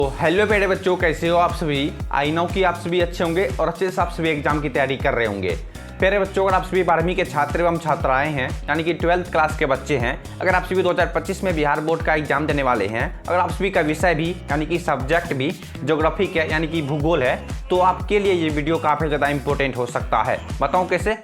तो हेलो प्यारे बच्चों, कैसे हो आप सभी। आई नो कि आप सभी अच्छे होंगे और अच्छे से आप सभी एग्जाम की तैयारी कर रहे होंगे। प्यारे बच्चों, अगर आप सभी 12वीं के छात्र एवं छात्राएं हैं, यानी कि 12th क्लास के बच्चे हैं, अगर आप सभी 2025 में बिहार बोर्ड का एग्जाम देने वाले हैं, अगर आप सभी का विषय भी यानी कि सब्जेक्ट भी ज्योग्राफी है यानी कि भूगोल है, तो आपके लिए ये वीडियो काफ़ी ज़्यादा इंपॉर्टेंट हो सकता है। बताऊँ कैसे?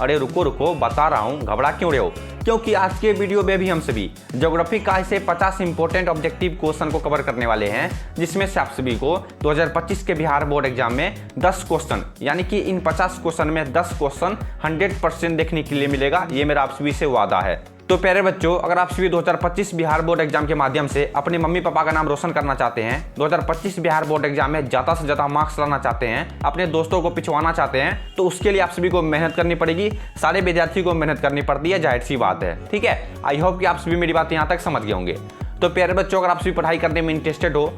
अरे रुको बता रहा हूँ, घबरा क्यों रहे हो? क्योंकि आज के वीडियो में भी हम सभी ज्योग्राफी का ऐसे 50 इंपॉर्टेंट ऑब्जेक्टिव क्वेश्चन को कवर करने वाले हैं, जिसमें से आप सभी को 2025 के बिहार बोर्ड एग्जाम में 10 क्वेश्चन यानी कि इन 50 क्वेश्चन में 10 क्वेश्चन 100% देखने के लिए मिलेगा। ये मेरा आप सभी से वादा है। तो प्यारे बच्चों, अगर आप सभी 2025 बिहार बोर्ड एग्जाम के माध्यम से अपने मम्मी पापा का नाम रोशन करना चाहते हैं, 2025 बिहार बोर्ड एग्जाम में ज़्यादा से ज़्यादा मार्क्स लाना चाहते हैं, अपने दोस्तों को पिछवाना चाहते हैं, तो उसके लिए आप सभी को मेहनत करनी पड़ेगी। सारे विद्यार्थी को मेहनत करनी पड़ती है, जाहिर सी बात है। ठीक है, आई होप कि आप सभी मेरी बात यहाँ तक समझ गए होंगे। तो प्यारे बच्चों, अगर आप सभी पढ़ाई करने में इंटरेस्टेड हो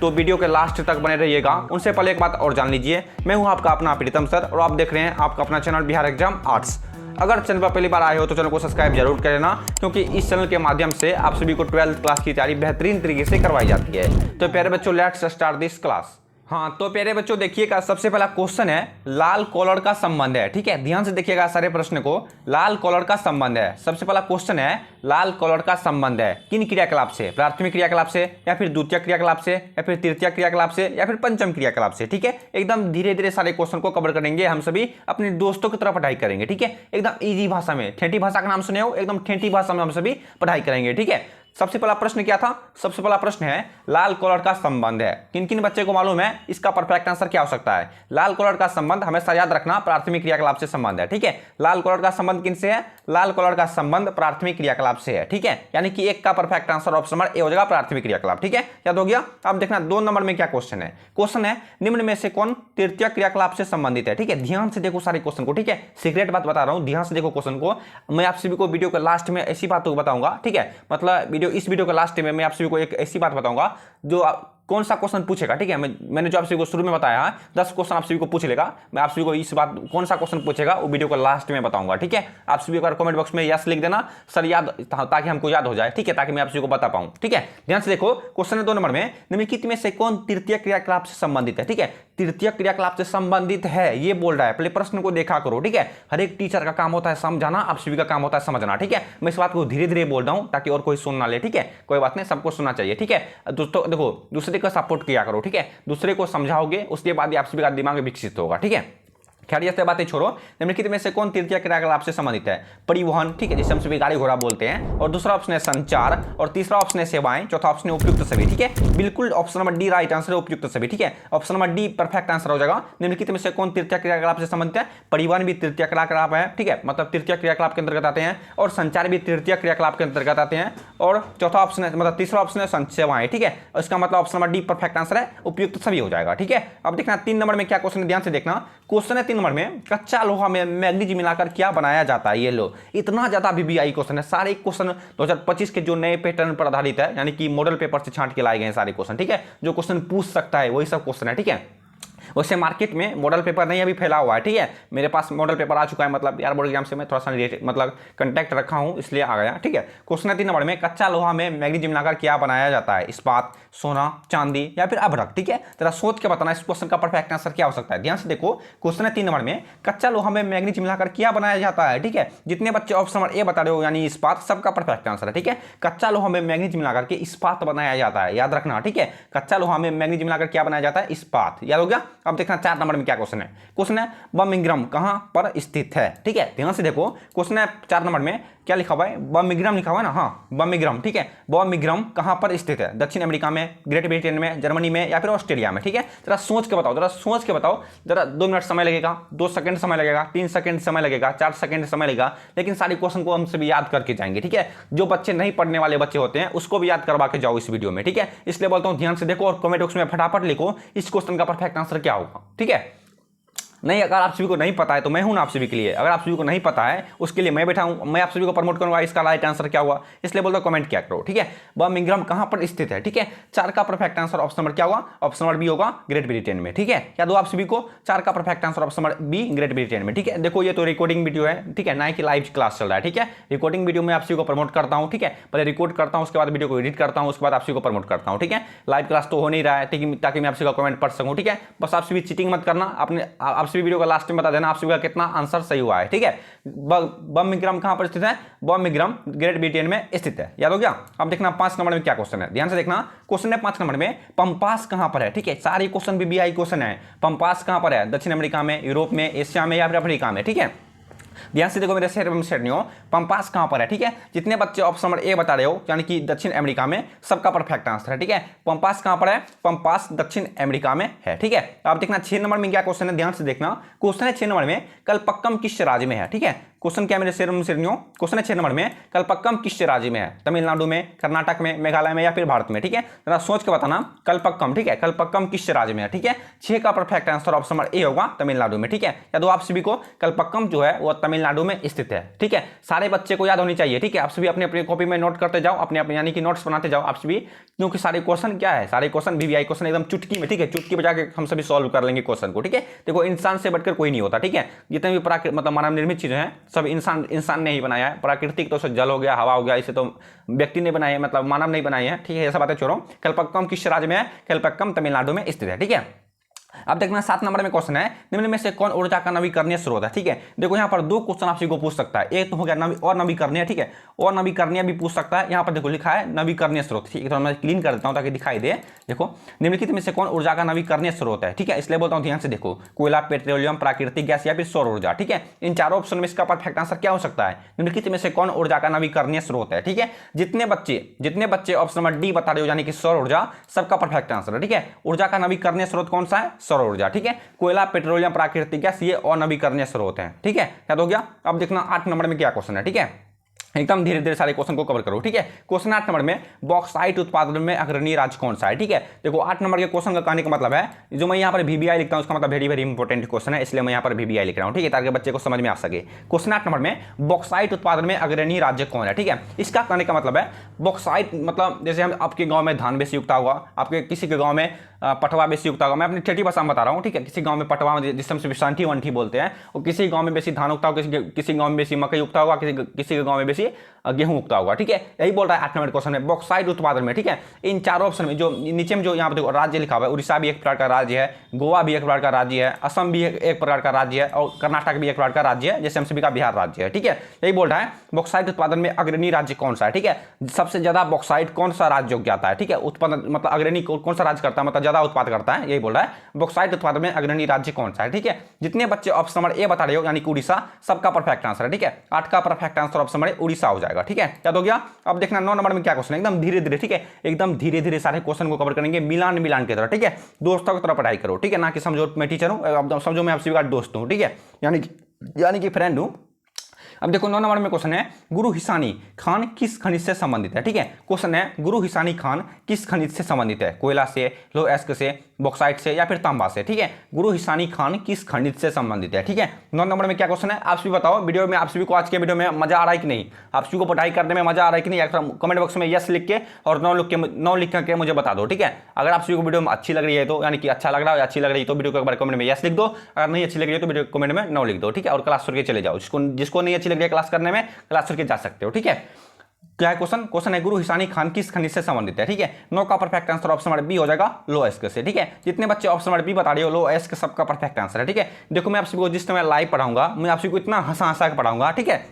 तो वीडियो के लास्ट तक बने रहिएगा। उनसे पहले एक बात और जान लीजिए, मैं हूँ आपका अपना प्रीतम सर और आप देख रहे हैं आपका अपना चैनल बिहार एग्जाम आर्ट्स। अगर चैनल पर पहली बार आए हो तो चैनल को सब्सक्राइब जरूर कर लेना, क्योंकि इस चैनल के माध्यम से आप सभी को 12th क्लास की तैयारी बेहतरीन तरीके से करवाई जाती है। तो प्यारे बच्चों, लेट्स स्टार्ट दिस क्लास। हाँ, तो प्यारे बच्चों देखिएगा, सबसे पहला क्वेश्चन है लाल कॉलर का संबंध है। ठीक है, ध्यान से देखिएगा सारे प्रश्न को। लाल कॉलर का संबंध है, सबसे पहला क्वेश्चन है लाल कॉलर का संबंध है किन क्रियाकलाप से? प्राथमिक क्रियाकलाप से, या फिर द्वितीय क्रियाकलाप से, या फिर तृतीय क्रियाकलाप से, या फिर पंचम क्रियाकलाप से। ठीक है, एकदम धीरे धीरे सारे क्वेश्चन को कवर करेंगे। हम सभी अपने दोस्तों की तरफ पढ़ाई करेंगे। ठीक है, एकदम इजी भाषा में, ठेठी भाषा का नाम सुने हो, एकदम ठेठी भाषा में हम सभी पढ़ाई करेंगे। ठीक है, सबसे पहला प्रश्न क्या था? सबसे पहला प्रश्न है लाल कॉलर का संबंध है। किन किन बच्चे को मालूम है इसका परफेक्ट आंसर क्या हो सकता है? लाल कॉलर का संबंध हमेशा याद रखना प्राथमिक क्रियाकलाप से संबंध है। ठीक है, लाल कॉलर का संबंध किन से है? लाल कॉलर का संबंध प्राथमिक क्रियाकलाप से है। ठीक है, यानी कि एक का perfect answer option number A हो जाएगा, प्राथमिक क्रियाकलाप। ठीक है, याद हो गया? अब देखना 2 नंबर में क्या क्वेश्चन है। क्वेश्चन है निम्न में से कौन तृतीय क्रियाकलाप से संबंधित है? ठीक है, ध्यान से देखो सारे क्वेश्चन को। ठीक है, सीक्रेट बात बता रहा हूं, ध्यान से देखो क्वेश्चन को। मैं आप सभी को वीडियो के लास्ट में ऐसी बात बताऊंगा। ठीक है, मतलब इस वीडियो के लास्ट में मैं आप सभी को एक ऐसी बात बताऊंगा जो कौन सा क्वेश्चन पूछेगा। ठीक है, मैंने जो आप सभी को शुरू में बताया 10 क्वेश्चन आप सभी को पूछ लेगा। मैं आप सभी को इस बात कौन सा क्वेश्चन पूछेगा वो वीडियो को लास्ट में बताऊंगा। ठीक है, आप सभी एक कमेंट बॉक्स में यस लिख देना सर, याद, ताकि हमको याद हो जाए। ठीक है, ताकि मैं आप सभी को बता पाऊं। ठीक है, ध्यान से देखो क्वेश्चन 2 नंबर में निम्नलिखित में से कौन तृतीय क्रियाकलाप से संबंधित है? ठीक है, तृतीय क्रियाकलाप से संबंधित है ये बोल रहा है। पहले प्रश्न को देखा करो। ठीक है, हर एक टीचर का काम होता है समझाना, आप सभी का काम होता है समझना। ठीक है, मैं इस बात को धीरे धीरे बोल रहा हूं ताकि और कोई सुन ना ले। ठीक है, कोई बात नहीं, सबको सुनना चाहिए। ठीक है दोस्तों, देखो दूसरे को सपोर्ट किया करो। ठीक है, दूसरे को समझाओगे, उसके बाद आप सभी का दिमाग विकसित होगा। ठीक है, खैर ये बातें छोड़ो। निम्नलिखित में से कौन तृतीय क्रियाकलाप से संबंधित है? परिवहन, ठीक है, जिसे हम सभी गाड़ी घोड़ा बोलते हैं, और दूसरा ऑप्शन है संचार, और तीसरा ऑप्शन है सेवाएं, चौथा ऑप्शन है उपयुक्त सभी। ठीक है, बिल्कुल option number D right answer है, उपयुक्त सभी। ठीक है, option number D perfect answer हो जाएगा। निम्नलिखित में से कौन तृतीय क्रियाकलाप से संबंधित है? परिवहन भी तृतीय क्रियाकलाप है। ठीक है, मतलब तृतीय क्रियाकलाप के अंतर्गत आते हैं, और संचार भी तृतीय क्रियाकलाप के अंतर्गत आते हैं, और चौथा ऑप्शन है मतलब तीसरा ऑप्शन है सेवाएं। ठीक है, इसका मतलब option number D perfect answer है, उपयुक्त सभी हो जाएगा। ठीक है, अब देखना 3 नंबर में क्या क्वेश्चन है, ध्यान से देखना। क्वेश्चन है 3 नंबर में कच्चा लोहा में मैग्नीज मिलाकर क्या बनाया जाता है? ये लो, इतना ज्यादा VVI क्वेश्चन है। सारे क्वेश्चन 2025 के जो नए पैटर्न पर आधारित है, यानी कि मॉडल पेपर से छांट के लाए गए सारे क्वेश्चन। ठीक है, जो क्वेश्चन पूछ सकता है वही सब क्वेश्चन है। ठीक है, वैसे मार्केट में मॉडल पेपर नहीं अभी फैला हुआ है। ठीक है, मेरे पास मॉडल पेपर आ चुका है, मतलब बिहार बोर्ड एग्जाम से मैं थोड़ा सा मतलब कंटेक्ट रखा हूं, इसलिए आ गया। ठीक है, क्वेश्चन है 3 नंबर में कच्चा लोहा में मैग्नीज मिलाकर क्या बनाया जाता है? इस्पात, सोना, चांदी, या फिर अभ्रक। ठीक है, जरा सोच के बताना इस क्वेश्चन का परफेक्ट आंसर क्या हो सकता है। ध्यान से देखो, क्वेश्चन है 3 नंबर में कच्चा लोहा में मैग्नीज मिलाकर क्या बनाया जाता है? ठीक है, जितने बच्चे ऑप्शन नंबर ए बता रहे हो यानी इस्पात, सबका परफेक्ट आंसर है। ठीक है, कच्चा लोहा में मैग्नीज मिलाकर के इस्पात बनाया जाता है, याद रखना। ठीक है, कच्चा लोहा में मैग्नीज मिलाकर क्या बनाया जाता है? इस्पात, याद हो गया? अब देखना 4 नंबर में क्या क्वेश्चन है। क्वेश्चन है बर्मिंघम कहां पर स्थित है? ठीक है, ध्यान से देखो, क्वेश्चन है 4 नंबर में क्या लिखा हुआ है? बर्मिंघम लिखा हुआ है ना। हाँ, बर्मिंघम। ठीक है, बर्मिंघम कहां पर स्थित है? दक्षिण अमेरिका में, ग्रेट ब्रिटेन में, जर्मनी में, या फिर ऑस्ट्रेलिया में? ठीक है, जरा सोच के बताओ, जरा सोच के बताओ। जरा 2 मिनट समय लगेगा, 2 सेकंड समय लगेगा, 3 सेकंड समय लगेगा, 4 सेकंड समय लगेगा, लेकिन सारे क्वेश्चन को हम सभी याद करके जाएंगे। ठीक है, जो बच्चे नहीं पढ़ने वाले बच्चे होते हैं उसको भी याद करवा के जाओ इस वीडियो में। ठीक है, इसलिए बोलता हूं ध्यान से देखो और कमेंट बॉक्स में फटाफट लिखो इस क्वेश्चन का परफेक्ट आंसर क्या होगा। ठीक है, नहीं, अगर आप सभी को नहीं पता है तो मैं हूं ना आप सभी के लिए। अगर आप सभी को नहीं पता है उसके लिए मैं बैठा हूं, मैं आप सभी को प्रमोट करूंगा इसका राइट आंसर क्या हुआ, इसलिए बोलता हूं कमेंट क्या करो, ठीक है। बर्मिंघम कहां पर स्थित है, ठीक है। 4 का परफेक्ट आंसर ऑप्शन नंबर क्या होगा, ऑप्शन नंबर बी होगा, ग्रेट ब्रिटेन में, ठीक है। क्या दो आप सभी को 4 का perfect answer option number B, Great Britain में, ठीक है। देखो ये तो रिकॉर्डिंग वीडियो है, ठीक है, ना कि लाइव क्लास चल रहा है, ठीक है। रिकॉर्डिंग वीडियो में आप सभी को प्रमोट करता हूं, ठीक है। पहले रिकॉर्ड करता हूं, उसके बाद वीडियो को एडिट करता हूं, उसके बाद आप सभी को प्रमोट करता हूं, ठीक है। लाइव क्लास तो हो नहीं रहा है, ठीक है, ताकि मैं आप सभी का कमेंट पढ़ सकूं, ठीक है। बस आप सभी चीटिंग मत करना, अपने आप सभी वीडियो का लास्ट में बता देना आप सभी का कितना आंसर सही हुआ है, ठीक है। बर्मिंघम कहां पर स्थित है, बर्मिंघम ग्रेट ब्रिटेन में स्थित है, याद हो गया। अब देखना 5 नंबर में क्या क्वेश्चन है, ध्यान से देखना। क्वेश्चन है 5 नंबर में, पंपास कहां पर है, ठीक है। सारे क्वेश्चन बीबीआई क्वेश्चन है। पंपास कहां पर है, दक्षिण अमेरिका में, यूरोप में, एशिया में या फिर अफ्रीका में, ठीक है। ध्यान से देखो मेरे श्रेणियों, पंपास कहां पर है, ठीक है। जितने बच्चे ऑप्शन नंबर ए बता रहे हो यानी कि दक्षिण अमेरिका में, सबका परफेक्ट आंसर है, ठीक है। पंपास कहां पर है, पंपास दक्षिण अमेरिका में है, ठीक है। अब देखना 6 नंबर में क्या क्वेश्चन है, ध्यान से देखना। क्वेश्चन है 6 नंबर में, कलपक्कम किस राज्य में है, ठीक है। क्वेश्चन क्या मेरे श्रेणियों, क्वेश्चन है 6 नंबर में, कलपक्कम किस राज्य में है, तमिलनाडु में, कर्नाटक में, मेघालय में या फिर भारत में, ठीक है। जरा सोच के बताना, कलपक्कम, ठीक है, कलपक्कम किस राज्य में है, ठीक है। 6 का perfect answer option number A होगा, तमिलनाडु में, ठीक है। या तो आप सभी को कलपक्कम जो है वो तमिलनाडु में स्थित है, ठीक है। सारे बच्चे को याद होनी चाहिए, ठीक है। आप सभी अपने अपने कॉपी में नोट करते जाओ, अपने अपने यानी कि नोट्स बनाते जाओ आप सभी, क्योंकि सारे क्वेश्चन क्या है, सारे क्वेश्चन बीबीआई क्वेश्चन एकदम चुटकी में, ठीक है, चुटकी बजा के हम सभी सॉल्व कर लेंगे क्वेश्चन को, ठीक है। देखो इंसान से बढ़कर कोई नहीं होता, ठीक है। जितने भी प्राकृतिक मतलब मानव निर्मित चीजें हैं सब इंसान ने ही बनाया है। प्राकृतिक तो जल हो गया, हवा हो गया, इसे तो व्यक्ति ने बनाया है, मतलब मानव नहीं बनाए हैं, ठीक है। ये सब बातें छोड़ो। कलपक्कम किस राज्य में है, कलपक्कम तमिलनाडु में स्थित है, ठीक है। अब देखना 7 नंबर में क्वेश्चन है, निम्न में से कौन ऊर्जा का नवीकरणीय स्रोत है, ठीक है। देखो यहाँ पर 2 क्वेश्चन आपसे को पूछ सकता है, एक तो हो गया नवीकरणीय, ठीक है, और नवीकरणीय भी पूछ सकता है। यहाँ पर देखो लिखा है नवीकरणीय स्रोत, ठीक है। तो मैं क्लीन कर देता हूँ ताकि दिखाई दे। देखो निम्नलिखित में से कौन ऊर्जा का नवीकरणीय स्रोत है, ठीक है। इसलिए बोलता हूँ ध्यान से देखो, कोयला, पेट्रोलियम, प्राकृतिक गैस या फिर सौर ऊर्जा, ठीक है। इन चारों ऑप्शन में इसका परफेक्ट आंसर क्या हो सकता है, निम्नलिखित में से कौन ऊर्जा का नवीकरणीय स्रोत है, ठीक है। जितने बच्चे ऑप्शन नंबर डी बता रहे हो यानी कि सौर ऊर्जा, सबका परफेक्ट आंसर है, ठीक है। ऊर्जा का नवीकरणीय स्रोत कौन सा है, सौर ऊर्जा, ठीक है। कोयला, पेट्रोलियम, प्राकृतिक गैस ये अनवीकरणीय स्रोत हैं, ठीक है। याद हो गया। अब देखना 8 नंबर में क्या क्वेश्चन है, ठीक है। एकदम धीरे धीरे सारे क्वेश्चन को कवर करो, ठीक है। क्वेश्चन 8 नंबर में, बॉक्साइट उत्पादन में अग्रणी राज्य कौन सा है, ठीक है। देखो 8 नंबर के क्वेश्चन का कहने का मतलब है, जो मैं यहाँ पर VBI लिखता हूँ उसका मतलब वेरी वेरी इंपॉर्टेंट क्वेश्चन है, इसलिए मैं यहाँ पर VBI लिख रहा हूँ, ठीक है, ताकि बच्चे को समझ में आ सके। क्वेश्चन 8 नंबर में, बॉक्साइट उत्पादन में अग्रणी राज्य कौन है, ठीक है। इसका कहने का मतलब है बॉक्साइट मतलब जैसे हम आपके गाँव में धान बेसी उगता होगा, आपके किसी के गाँव में पटवा बेसी उगता होगा, मैं अपनी ठेठी भाषा में बता रहा हूँ, ठीक है। किसी गाँव में पटवा जिससे हम संठी वंठी बोलते हैं, और किसी गाँव में बेसी धान उगता होगा, किसी गाँव में बेसी मकई उगता होगा, किसी के गाँव में बेसी गेहूं उगता होगा, ठीक है। यही बोल रहा है 8 नंबर क्वेश्चन में, बॉक्साइट उत्पादन में, ठीक है। इन चारों ऑप्शन में जो नीचे में जो यहाँ पर देखो राज्य लिखा हुआ है, उड़ीसा भी एक प्रकार का राज्य है, गोवा भी एक प्रकार का राज्य है, असम भी एक प्रकार का राज्य है, और कर्नाटक भी एक प्रकार का राज्य है, जैसे हम सभी का बिहार राज्य है, ठीक है। यही बोल रहा है बॉक्साइट उत्पादन में अग्रणी राज्य कौन सा है, ठीक है। सबसे ज्यादा बॉक्साइट कौन सा राज्य उग जाता है, ठीक है। उत्पादन मतलब अग्रणी कौन सा राज्य करता है, मतलब ज्यादा उत्पाद करता है, यही बोल रहा है बॉक्साइट उत्पादन में अग्रणी राज्य कौन सा है, ठीक है। जितने बच्चे ऑप्शन नंबर ए बता रहे हो यानी कि उड़ीसा, सबका परफेक्ट आंसर है, ठीक है। 8 का perfect answer option number Orissa हो जाएगा, ठीक है। याद हो गया। अब देखना 9 नंबर में क्या क्वेश्चन है, एकदम धीरे धीरे, ठीक है, एकदम धीरे धीरे सारे क्वेश्चन को कवर करेंगे, मिलान की तरह, ठीक है। दोस्तों की तरह पढ़ाई करो, ठीक है, ना कि समझो मैं टीचर हूं, अब समझो मैं आप सभी का दोस्त हूं, ठीक है, यानी कि फ्रेंड हूं। अब देखो 9 नंबर में क्वेश्चन है, गुरु हिसानी खान किस खनिज से संबंधित है, ठीक है। क्वेश्चन है गुरु हिसानी खान किस खनिज से संबंधित है, कोयला से, लौह अयस्क से, बॉक्साइट से या फिर तांबा से, ठीक है। गुरु हिसानी खान किस खनिज से संबंधित है, ठीक है। 9 नंबर में क्या क्वेश्चन है, आप सभी बताओ। वीडियो में आप सभी को आज के वीडियो में मजा आ रहा है कि नहीं, आप सभी को पढ़ाई करने में मजा आ रहा है कि नहीं, कमेंट बॉक्स में यस लिख के और नो लिख के मुझे बता दो, ठीक है। अगर आप सभी को वीडियो में अच्छी लग रही है तो यानी कि अच्छा लग रहा है, अच्छी लग रही है तो वीडियो को एक बार कमेंट में यस लिख दो, अगर नहीं अच्छी लग रही है तो वीडियो कमेंट में नो लिख दो, ठीक है। और क्लास छोड़ के चले जाओ, जिसको नहीं अच्छी लग रही है क्लास करने में, क्लास छोड़ के जा सकते हो, ठीक है। क्या है क्वेश्चन है गुरु हिसानी खान किस खनिज से संबंधित है, ठीक है। 9 का perfect answer option number B हो जाएगा, लौह अयस्क से, ठीक है। जितने बच्चे ऑप्शन नंबर बी बता रहे हो लौह अयस्क, सबका परफेक्ट आंसर है, ठीक है। देखो मैं आप सभी को जिस समय लाइव पढ़ाऊंगा, मैं आप सभी को इतना हंसा के पढ़ाऊंगा, ठीक है।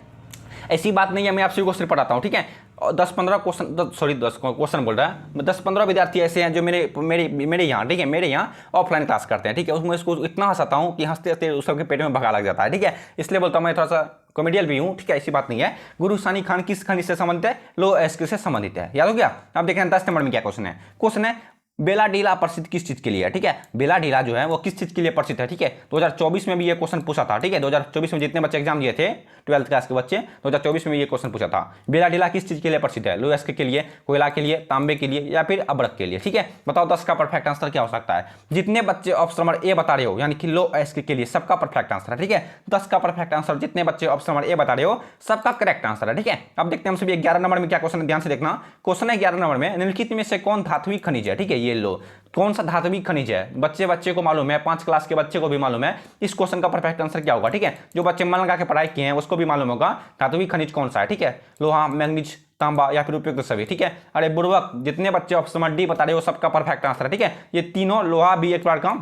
ऐसी बात नहीं है मैं आप सभी को सिर्फ पढ़ाता हूं, ठीक है। 10-15 क्वेश्चन बोल रहा है, 10-15 विद्यार्थी ऐसे हैं जो मेरे यहाँ, ठीक है, मेरे यहाँ ऑफलाइन क्लास करते हैं, ठीक है। उसमें इसको इतना हंसाता हूँ कि हंसते हंसते उस सबके पेट में भगा लग जाता है, ठीक है। इसलिए बोलता हूँ मैं थोड़ा सा कॉमेडियल भी हूँ, ठीक है, ऐसी बात नहीं है। गुरु हिसानी खान किस खनिज से संबंधित है, लौह अयस्क से संबंधित है, याद हो गया। अब देखें 10 नंबर में क्या क्वेश्चन है। बेलाडीला प्रसिद्ध किस चीज के लिए है? ठीक है, बेलाडीला जो है वो किस चीज के लिए प्रसिद्ध है? ठीक है, 2024 में भी ये क्वेश्चन पूछा था। ठीक है, 2024 में जितने बच्चे एग्जाम दिए थे 12th क्लास के बच्चे, 2024 में ये क्वेश्चन पूछा था। बेलाडीला किस चीज के लिए प्रसिद्ध है? लोहा के लिए, कोयला के लिए, तांबे के लिए या फिर अब्रक के लिए? ठीक है, बताओ 10 का परफेक्ट आंसर क्या हो सकता है? जितने बच्चे ऑप्शन नंबर ए बता रहे हो यानी कि लो एस्क के लिए सबका परफेक्ट आंसर है। ठीक है, 10 का परफेक्ट आंसर जितने बच्चे ऑप्शन नंबर ए बता रहे हो सबका करेक्ट आंसर है। ठीक है, अब देखते हैं हम सभी 11 नंबर में क्या क्वेश्चन है, ध्यान से देखना। क्वेश्चन है 11 नंबर में, निम्नलिखित में से कौन धात्विक खनिज है? ठीक है, ये लो कौन सा धात्विक खनिज है? बच्चे को मालूम है, 5 क्लास के बच्चे को भी मालूम है इस क्वेश्चन का परफेक्ट आंसर क्या होगा। ठीक है, जो बच्चे मन लगा के पढ़ाई किए हैं उसको भी मालूम होगा धात्विक खनिज कौन सा है। ठीक है, लोहा, मैग्नीज, तांबा या फिर उपयुक्त सभी। ठीक है, अरे बुर्बक, जितने बच्चे ऑप्शन नंबर डी बता रहे हो सबका परफेक्ट आंसर है। ठीक है, ये तीनों, लोहा भी एक बार का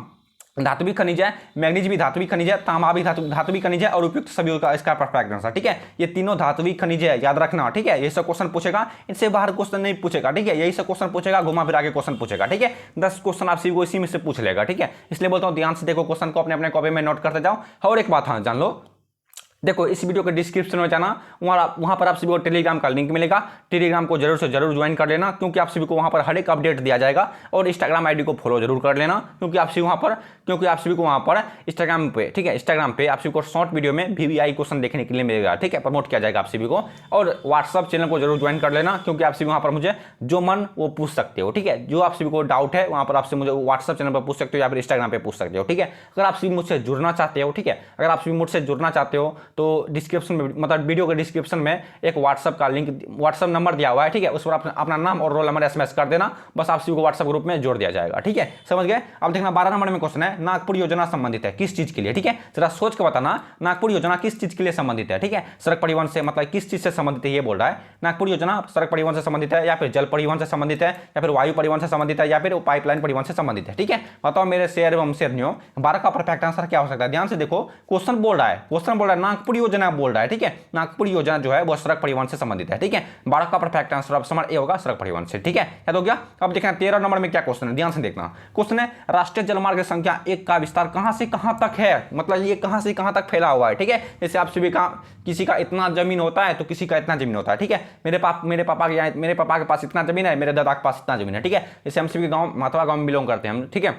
धात्विक खनिज है, मैग्नीज भी धात्विक खनिज है, तांबा भी धात्विक खनिज है और उपयुक्त सभी का इसका परफेक्ट आंसर। ठीक है, ये तीनों धात्विक खनिज है, याद रखना। ठीक है, ये सब क्वेश्चन पूछेगा, इनसे बाहर क्वेश्चन नहीं पूछेगा। ठीक है, यही सब क्वेश्चन पूछेगा, घुमा फिरा के क्वेश्चन पूछेगा। ठीक है, 10 क्वेश्चन आप सभी को इसी में से पूछ लेगा। ठीक है, इसलिए बोलता हूँ ध्यान से देखो क्वेश्चन को, अपने अपने कॉपी में नोट करते जाओ। और एक बात हाँ जान लो, देखो इस वीडियो के डिस्क्रिप्शन में जाना, वहाँ पर आप सभी को टेलीग्राम का लिंक मिलेगा। टेलीग्राम को जरूर से जरूर ज्वाइन कर लेना, क्योंकि आप सभी को वहाँ पर हर एक अपडेट दिया जाएगा। और इंस्टाग्राम आईडी को फॉलो जरूर कर लेना, क्योंकि आप सभी को वहाँ पर इंस्टाग्राम पे, ठीक है, इंस्टाग्राम पे आप सभी को शॉर्ट वीडियो में VVI क्वेश्चन देखने के लिए मिलेगा। ठीक है, प्रमोट किया जाएगा आप सभी को। और व्हाट्सअप चैनल को जरूर ज्वाइन कर लेना, क्योंकि आप सभी वहाँ पर मुझे जो मन वो पूछ सकते हो। ठीक है, जो आप सभी को डाउट है वहाँ पर आपसे मुझे व्हाट्सअप चैनल पर पूछ सकते हो या फिर इंस्टाग्राम पे पूछ सकते हो। ठीक है, अगर आप सभी मुझसे जुड़ना चाहते हो, ठीक है, अगर आप सभी मुझसे जुड़ना चाहते हो तो डिस्क्रिप्शन में, मतलब वीडियो के डिस्क्रिप्शन में एक व्हाट्सअप का लिंक, व्हाट्सअप नंबर दिया हुआ है। ठीक है, उस पर अपना नाम और रोल नंबर SMS कर देना, बस आप सभी को व्हाट्सअप ग्रुप में जोड़ दिया जाएगा। ठीक है, समझ गए? अब देखना 12 नंबर में क्वेश्चन है, नागपुर योजना संबंधित है किस चीज के लिए? ठीक है, जरा सोच के बताना, नागपुर योजना किस चीज के लिए संबंधित है? ठीक है, सड़क परिवहन से, मतलब किस चीज से संबंधित है ये बोल रहा है। नागपुर योजना सड़क परिवहन से संबंधित है या फिर जल परिवहन से संबंधित है या फिर वायु परिवहन से संबंधित है या फिर पाइपलाइन परिवहन से संबंधित है। ठीक है, बताओ मेरे शेयर एवं शेरनियों, 12 का परफेक्ट आंसर क्या हो सकता है? ध्यान से देखो, क्वेश्चन बोल रहा है नागपुर योजना बोल रहा है। ठीक है, नागपुर योजना जो है वो सड़क परिवहन से संबंधित है। ठीक है, 12 का perfect answer option number A होगा, सड़क परिवहन से। ठीक है, याद हो गया? अब देखना 13 नंबर में क्या क्वेश्चन है, ध्यान से देखना। क्वेश्चन है राष्ट्रीय जलमार्ग संख्या 1 का विस्तार कहां से कहां तक है? मतलब ये कहां से कहां तक फैला हुआ है। ठीक है, जैसे आप सभी का, किसी का इतना जमीन होता है तो किसी का इतना जमीन होता है। ठीक है, मेरे पापा के पास इतना जमीन है, मेरे दादा के पास इतना जमीन है। ठीक है, जैसे हम सभी गाँव, माथवा गाँव में बिलोंग करते हैं हम। ठीक है,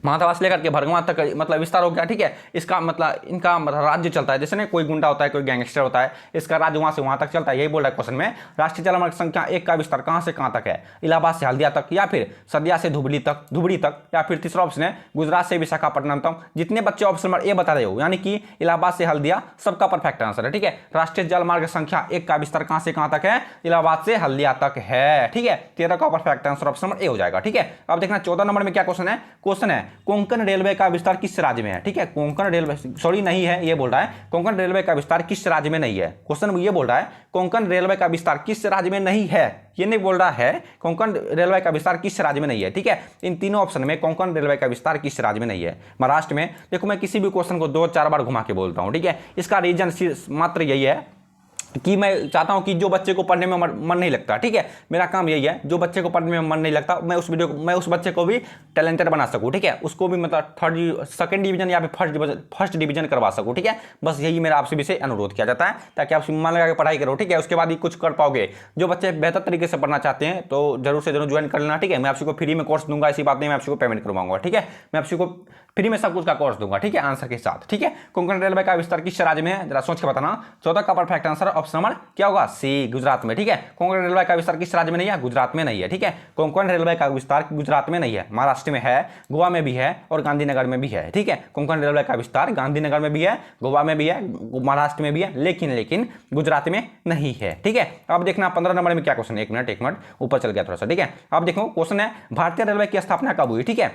महाथवा से लेकर के भरगवा तक मतलब विस्तार हो गया। ठीक है, इसका मतलब इनका राज्य चलता है, जैसे ना कोई गुंडा होता है, कोई गैंगस्टर होता है, इसका राज्य वहां से वहां तक चलता है। यही बोल रहा है क्वेश्चन में, राष्ट्रीय जलमार्ग संख्या 1 का विस्तार कहां से कहां तक है? इलाहाबाद से हल्दिया तक या फिर सदिया से धुबड़ी तक या फिर तीसरा ऑप्शन है गुजरात से विशाखापट्टनम तक। जितने बच्चे ऑप्शन नंबर ए बता रहे हो यानी कि इलाहाबाद से हल्दिया, सबका परफेक्ट आंसर है। ठीक है, राष्ट्रीय जलमार्ग संख्या 1 का विस्तार कहां से कहां तक है? इलाहाबाद से हल्दिया तक है। ठीक है, 13 का perfect answer option number A हो जाएगा। ठीक है, अब देखना 14 नंबर में क्या क्वेश्चन है। क्वेश्चन है कोंकण रेलवे का विस्तार किस राज्य में है? ठीक है, कोंकण रेलवे, सॉरी नहीं है, ये बोल रहा है कोंकण रेलवे का विस्तार किस राज्य में नहीं है। क्वेश्चन ये बोल रहा है कोंकण रेलवे का विस्तार किस राज्य में नहीं है, ये नहीं बोल रहा है कोंकण रेलवे का विस्तार किस राज्य में नहीं है। ठीक है, इन तीनों ऑप्शन में कोंकण रेलवे का विस्तार किस राज्य में नहीं है? महाराष्ट्र में। देखो मैं किसी भी क्वेश्चन को 2-4 बार घुमा के बोलता हूं। ठीक है, इसका रीजन मात्र यही है कि मैं चाहता हूं कि जो बच्चे को पढ़ने में मन नहीं लगता, ठीक है, मेरा काम यही है, जो बच्चे को पढ़ने में मन नहीं लगता मैं उस बच्चे को भी टैलेंटेड बना सकूं। ठीक है, उसको भी मतलब सेकंड डिवीजन या फिर फर्स्ट डिवीजन करवा सकूं। ठीक है, बस यही मेरा आप सभी से अनुरोध किया जाता है, ताकि आप मन लगा के पढ़ाई करो। ठीक है, उसके बाद ही कुछ कर पाओगे। जो बच्चे बेहतर तरीके से पढ़ना चाहते हैं तो जरूर से जरूर ज्वाइन कर लेना। ठीक है, मैं आपको फ्री में कोर्स दूंगा, ऐसी बात नहीं, मैं आपको पेमेंट करवाऊंगा। ठीक है, मैं आपको फ्री में सब कुछ का कोर्स दूंगा। ठीक है, आंसर के साथ। ठीक है, कोंकण रेलवे का विस्तार किस राज्य में है? जरा सोच के बताना। 14 का परफेक्ट आंसर ऑप्शन नंबर क्या होगा? सी, गुजरात में। ठीक है, कोंकण रेलवे का विस्तार किस राज्य में नहीं है? गुजरात में नहीं है। ठीक है, कोंकण रेलवे का विस्तार गुजरात में नहीं है, महाराष्ट्र में है, गोवा में भी है और गांधीनगर में भी है। ठीक है, कोंकण रेलवे का विस्तार गांधीनगर में भी है, गोवा में भी है, महाराष्ट्र में भी है, लेकिन गुजरात में नहीं है। ठीक है, अब देखना 15 नंबर में क्या क्वेश्चन है। एक मिनट ऊपर चल गया थोड़ा सा। ठीक है, अब देखो क्वेश्चन है भारतीय रेलवे की स्थापना कब हुई? ठीक है,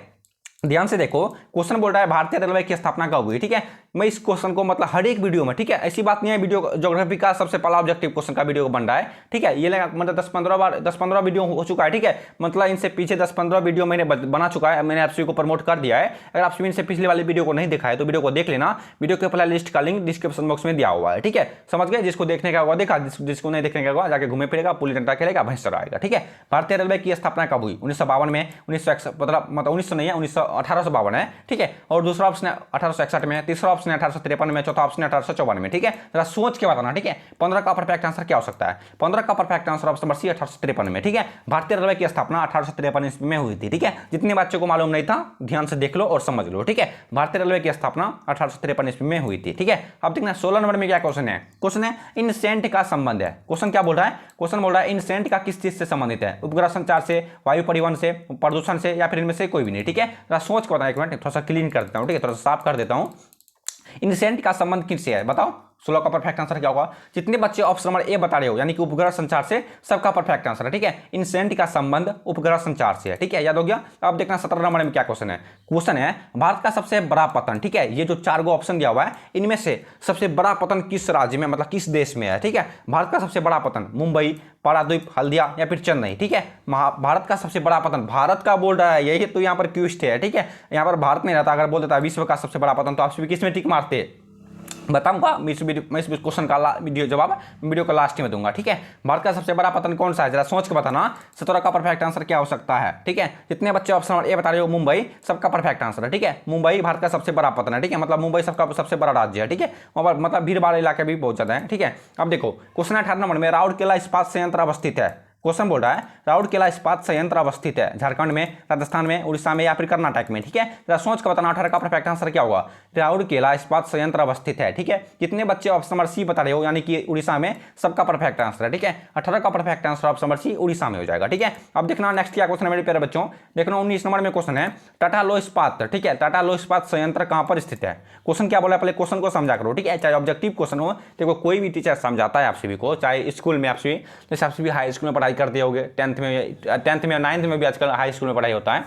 ध्यान से देखो, क्वेश्चन बोल रहा है भारतीय रेलवे की स्थापना कब हुई। ठीक है, मैं इस क्वेश्चन को मतलब हर एक वीडियो में, ठीक है, ऐसी बात नहीं है वीडियो ज्योग्राफी का सबसे पहला ऑब्जेक्टिव क्वेश्चन का वीडियो बन रहा है। ठीक है, ये मतलब 10-15 वीडियो हो चुका है। ठीक है, मतलब इनसे पीछे 10-15 वीडियो मैंने बना चुका है, मैंने आप सभी को प्रमोट कर दिया है। अगर आप सभी इनसे पिछले वाली वीडियो को नहीं देखा है तो वीडियो को देख लेना। वीडियो के प्ले लिस्ट का लिंक डिस्क्रिप्शन बॉक्स में दिया हुआ है। ठीक है, समझ गए? जिसको देखने का होगा देखा, जिसको नहीं देखने का होगा जाके घूमे फिरेगा, पुली डंडा खेलेगा, भैंस चराएगा। ठीक है, भारतीय रेलवे की स्थापना कब हुई? 1952 में, 1900 नहीं है, 1852 है। ठीक है, और दूसरा ऑप्शन है 1861 में, तीसरा ऑप्शन ऑप्शन है 1853 में, चौथा ऑप्शन है 1854 में। ठीक है, जरा सोच के बताना। ठीक है, 15 का परफेक्ट आंसर क्या हो सकता है? 15 का perfect answer option number C 1853 में। ठीक है, भारतीय रेलवे की स्थापना 1853 ईस्वी में हुई थी। ठीक है, जितने बच्चों को मालूम नहीं था ध्यान से देख लो और समझ लो। ठीक है, भारतीय रेलवे की स्थापना 1853 ईस्वी में हुई थी। ठीक है, अब देखना 16 नंबर में क्या क्वेश्चन है। क्वेश्चन है इनसेंट का संबंध है। क्वेश्चन क्या बोल रहा है? क्वेश्चन बोल रहा है इनसेंट का किस चीज से संबंधित है? उपग्रह संचार से, वायु परिवहन से, प्रदूषण से, या फिर इनमें से कोई भी नहीं। ठीक है, जरा सोच के बताओ। एक मिनट थोड़ा सा क्लीन कर देता हूं। ठीक है, थोड़ा सा साफ कर देता हूं। इनसेंट का संबंध किससे है बताओ? 16 का परफेक्ट आंसर क्या होगा? जितने बच्चे ऑप्शन नंबर ए बता रहे हो यानी कि उपग्रह संचार से, सबका परफेक्ट आंसर है। ठीक है, इनसेंट का संबंध उपग्रह संचार से है। ठीक है, याद हो गया? अब देखना 17 नंबर में क्या क्वेश्चन है। क्वेश्चन है भारत का सबसे बड़ा पतन। ठीक है, ये जो 4 गो ऑप्शन दिया हुआ है इनमें से सबसे बड़ा पतन किस राज्य में, मतलब किस देश में है? ठीक है, भारत का सबसे बड़ा पतन मुंबई, पारादीप, हल्दिया या फिर चेन्नई। ठीक है, भारत का सबसे बड़ा पतन भारत का बोल रहा है, यही तो यहाँ पर ट्विस्ट है। ठीक है, यहाँ पर भारत नहीं रहता, अगर बोल देता विश्व का सबसे बड़ा पतन तो आप सभी किस में टिक मारते? बताऊंगा मैं इस क्वेश्चन का वीडियो जवाब वीडियो का लास्ट में दूंगा। ठीक है, भारत का सबसे बड़ा पतन कौन सा है? जरा सोच के बताना। 17 का परफेक्ट आंसर क्या हो सकता है? ठीक है, जितने बच्चे ऑप्शन नंबर ए बता रहे हो मुंबई, सबका परफेक्ट आंसर है। ठीक है, मुंबई भारत का सबसे बड़ा पतन है। ठीक है, मतलब मुंबई सबका सबसे बड़ा राज्य है। ठीक है, वहाँ पर मतलब भीड़ भाड़ इलाके भी बहुत ज्यादा है। ठीक है, अब देखो क्वेश्चन 18 नंबर में राउरकेला इस्पात संयंत्र अवस्थित है। क्वेश्चन बोल रहा है राउरकेला इस्पात संयंत्र अवस्थित है झारखंड में, राजस्थान में, उड़ीसा में या फिर कर्नाटक में। ठीक है, जरा सोच के बताना 18 का परफेक्ट आंसर क्या होगा? राउरकेला इस्पात संयंत्र अवस्थित है। ठीक है, जितने बच्चे ऑप्शन नंबर सी बता रहे हो यानी कि उड़ीसा में, सबका परफेक्ट आंसर है। ठीक है, 18 का perfect answer option number C Orissa में हो जाएगा। ठीक है, अब देखना नेक्स्ट क्या क्वेश्चन है मेरे प्यारे बच्चों। देखना 19 नंबर में क्वेश्चन है टाटा लो इस्पात। ठीक है, टाटा लो इस्पात संयंत्र कहां पर स्थित है? क्वेश्चन क्या बोला, पहले क्वेश्चन को समझा करो। ठीक है, चाहे ऑब्जेक्टिव क्वेश्चन हो, देखो कोई भी टीचर समझाता है आप सभी को, चाहे स्कूल में आप सभी, जैसे आप सभी हाई स्कूल में पढ़ाई करते होगे, 10th में 9th में भी आजकल हाई स्कूल में पढ़ाई होता है,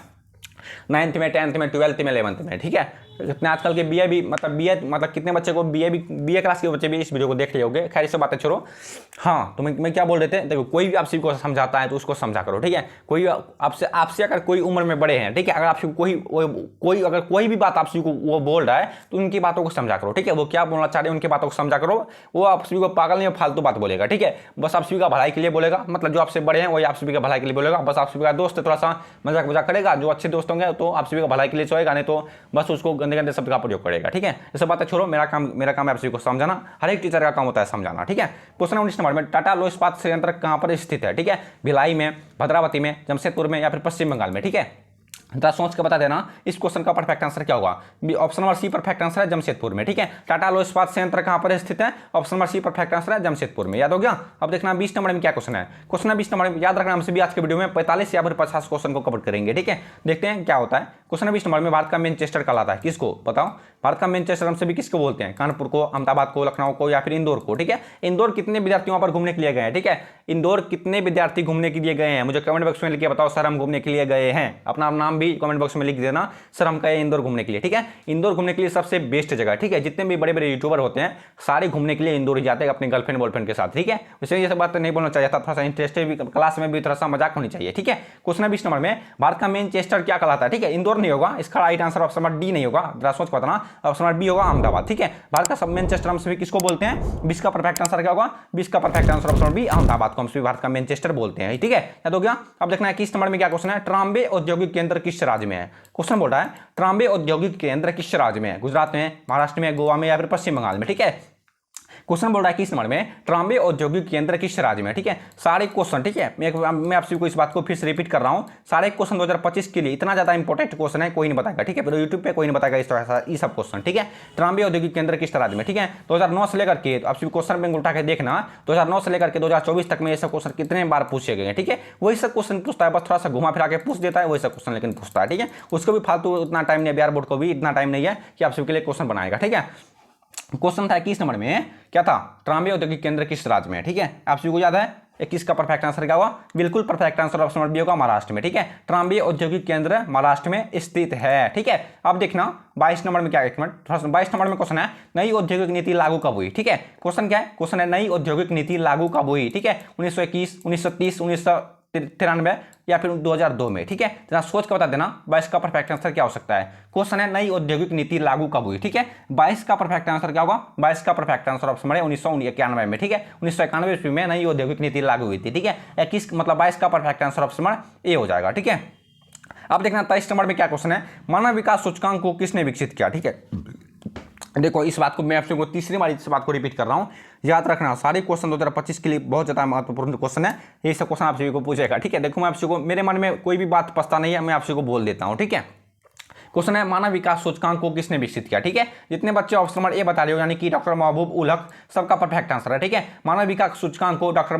9th में, 10th में, 12th में, 11th में। ठीक है, जितने आजकल के बीए भी मतलब कितने बच्चे को बीए क्लास के बच्चे भी इस वीडियो को देख रहे होंगे। खैर से बातें छोड़ो। हाँ, तो मैं क्या बोल रहे थे, देखो कोई भी आप सभी को समझाता है तो उसको समझा करो। ठीक है, कोई आपसे अगर कोई उम्र में बड़े हैं, ठीक है, अगर आपसे कोई भी बात आप सभी को वो बोल रहा है तो उनकी बातों को समझा करो। ठीक है, वो क्या बोलना चाह रहे हैं उनकी बातों को समझा करो। वो आप सभी को पागल नहीं फालतू बात बोलेगा। ठीक है, बस आप सभी का भलाई के लिए बोलेगा, मतलब जो आपसे बड़े हैं वही आप सभी का भलाई के लिए बोलेगा। बस आप सभी का दोस्त है, थोड़ा सा मजाक करेगा, जो अच्छे दोस्त होंगे तो आप सभी का भलाई के लिए सोएगा, नहीं तो बस उसको गंदे गंदे शब्द का प्रयोग करेगा। ठीक है, ये सब बातें छोड़ो, मेरा काम है आप सभी को समझाना। हर एक टीचर का काम होता है समझाना। ठीक है, क्वेश्चन 19 नंबर में टाटा लो इस्पात संयंत्र कहां पर स्थित है? ठीक है, भिलाई में, भद्रावती में, जमशेदपुर में या फिर पश्चिम बंगाल में। ठीक है, जरा सोच के बता देना इस क्वेश्चन का परफेक्ट आंसर क्या होगा। Option number C perfect answer है जमशेदपुर में। ठीक है, टाटा लो इस्पात संयंत्र कहां पर स्थित है? Option number C perfect answer है जमशेदपुर में। याद हो गया? अब देखना 20 नंबर में क्या क्वेश्चन है। क्वेश्चन है 20 नंबर में, याद रखना हमसे भी आज के वीडियो में 45 या फिर 50 क्वेश्चन को कवर करेंगे। ठीक है, देखते हैं क्या होता है। क्वेश्चन 20 नंबर में भारत का मैनचेस्टर कहलाता है किसको? बताओ, भारत का मैनचेस्टर हमसे भी किसको बोलते हैं? कानपुर को, अहमदाबाद को, लखनऊ को या फिर इंदौर को। ठीक है, इंदौर कितने विद्यार्थी वहां पर घूमने के लिए गए हैं? ठीक है, इंदौर कितने विद्यार्थी घूमने के लिए गए हैं? मुझे कमेंट बॉक्स में लिख के बताओ सर हम घूमने के लिए गए हैं। अपना नाम भी कमेंट बॉक्स में लिख देना, सर हम गए इंदौर घूमने के लिए। ठीक है, इंदौर घूमने के लिए सबसे बेस्ट जगह। ठीक है, जितने भी बड़े बड़े यूट्यूबर होते हैं सारे घूमने के लिए इंदौर ही जाते हैं अपने गर्लफ्रेंड बॉयफ्रेंड के साथ। ठीक है, वैसे ये सब बात नहीं बोलना चाहिए था, थोड़ा सा इंटरेस्टेड भी क्लास में भी थोड़ा सा मजाक होनी चाहिए। ठीक है, क्वेश्चन 20 नंबर में भारत का मैनचेस्टर क्या कहलाता है? ठीक है, इंदौर नहीं होगा, इसका right answer option number D नहीं होगा, जरा सोच के बताना। ऑप्शन नंबर बी होगा अहमदाबाद। ठीक है, भारत का सब मैनचेस्टर हम सभी किसको बोलते हैं? 20 का परफेक्ट आंसर क्या होगा? 20 का perfect answer option number B Ahmedabad को हम सभी भारत का मैनचेस्टर बोलते हैं। ठीक है, याद हो गया? अब देखना है 21 नंबर में क्या क्वेश्चन है। ट्राम्बे औद्योगिक केंद्र किस राज्य में है? क्वेश्चन बोल रहा है ट्राम्बे औद्योगिक केंद्र किस राज्य में है? गुजरात में, महाराष्ट्र में, गोवा में या फिर पश्चिम बंगाल में। ठीक है, क्वेश्चन बोल रहा है किस नंबर में ट्राम्बे औद्योगिक केंद्र किस राज्य में? ठीक है, सारे क्वेश्चन, ठीक है, मैं आप सभी को इस बात को फिर से रिपीट कर रहा हूं, सारे क्वेश्चन 2025 के लिए इतना ज्यादा इंपॉर्टेंट क्वेश्चन है, कोई नहीं बताएगा। ठीक है, फिर यूट्यूब पे कोई नहीं बताएगा इस तरह ये सब क्वेश्चन। ठीक है, ट्राम्बे औद्योगिक केंद्र किस राज्य में? ठीक है, 2009 से लेकर के आप सभी क्वेश्चन बैंक उठा के देखना, 2009 से लेकर के 2024 तक में ये सब क्वेश्चन कितने बार पूछे गए हैं। ठीक है, वही सब क्वेश्चन पूछता है, बस थोड़ा सा घुमा फिरा के पूछ देता है, वही सब क्वेश्चन लेकिन पूछता है। ठीक है, उसको भी फालतू उतना टाइम नहीं है, बिहार बोर्ड को भी इतना टाइम नहीं है कि आप सभी के लिए क्वेश्चन बनाएगा। ठीक है, क्वेश्चन था 21 नंबर में, क्या था? ट्राम्बे औद्योगिक केंद्र किस राज्य में? ठीक है, आप सभी को याद है 21 का परफेक्ट आंसर क्या हुआ? बिल्कुल perfect answer option number B होगा महाराष्ट्र में। ठीक है, ट्राम्बे औद्योगिक केंद्र महाराष्ट्र में स्थित है। ठीक है, अब देखना 22 नंबर में क्या, एक मिनट, 22 नंबर में क्वेश्चन है नई औद्योगिक नीति लागू कब हुई? ठीक है, क्वेश्चन क्या है? क्वेश्चन है नई औद्योगिक नीति लागू कब हुई? ठीक है, 1921, 1930, 1993 या फिर 2002 में। ठीक है, जरा सोच के बता देना 22 का परफेक्ट आंसर क्या हो सकता है। क्वेश्चन है नई औद्योगिक नीति लागू कब हुई? ठीक है, 22 का परफेक्ट आंसर क्या होगा? 22 का परफेक्ट आंसर ऑप्शन है 1991 में। ठीक है, 1991 ईस्वी में नई औद्योगिक नीति लागू हुई थी। ठीक है, 21 मतलब 22 का परफेक्ट आंसर ऑप्शन ए हो जाएगा। ठीक है, अब देखना 23 नंबर में क्या क्वेश्चन है। मानव विकास सूचकांक को किसने विकसित किया? ठीक है, देखो इस बात को मैं आपसे तीसरी बार इस बात को रिपीट कर रहा हूँ, याद रखना सारे क्वेश्चन 2025 के लिए बहुत ज़्यादा महत्वपूर्ण क्वेश्चन है, ये सब क्वेश्चन आप सभी को पूछेगा, ठीक है। देखो मैं आपसे को, मेरे मन में कोई भी बात पछता नहीं है, मैं आपसे को बोल देता हूँ, ठीक है। क्वेश्चन है मानव विकास सूचकांक को किसने विकसित किया, ठीक है। जितने बच्चे ऑप्शन नंबर ए बता रहे हो यानी कि डॉक्टर महबूब उल हक, सबका परफेक्ट आंसर है, ठीक है। मानव विकास सूचकांक को डॉक्टर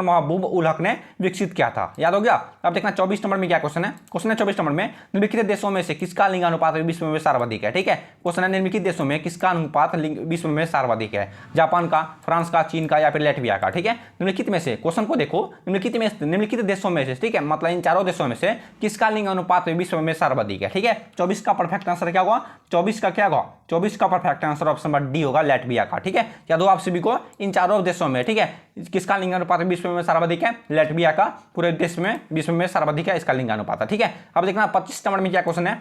महबूब उल हक ने विकसित किया था, याद हो गया। अब देखना 24 नंबर में क्या क्वेश्चन है। क्वेश्चन है 24 नंबर में, निम्नलिखित देशों में से किसका लिंगानुपात विश्व में सर्वाधिक है, ठीक है। क्वेश्चन है निम्नलिखित देशों में किसका अनुपात विश्व में सर्वाधिक है, जापान का, फ्रांस का, चीन का या फिर लैटविया का, ठीक है। निम्नलिखित में से, क्वेश्चन को देखो, निम्नलिखित देशों में से, ठीक है, मतलब इन चारों देशों में से किसका लिंगानुपात विश्व में सर्वाधिक है, ठीक है। 24 का परफेक्ट आंसर क्या होगा, 24 का क्या होगा, 24 का perfect answer option number D होगा, लैटविया का, ठीक है। याद हो आप सभी को इन चारों देशों में, ठीक है, किसका लिंगानुपात विश्व में सर्वाधिक है, लैटविया का, पूरे देश में विश्व में सर्वाधिक है इसका लिंगानुपात, ठीक है। अब देखना 25 नंबर में क्या क्वेश्चन है,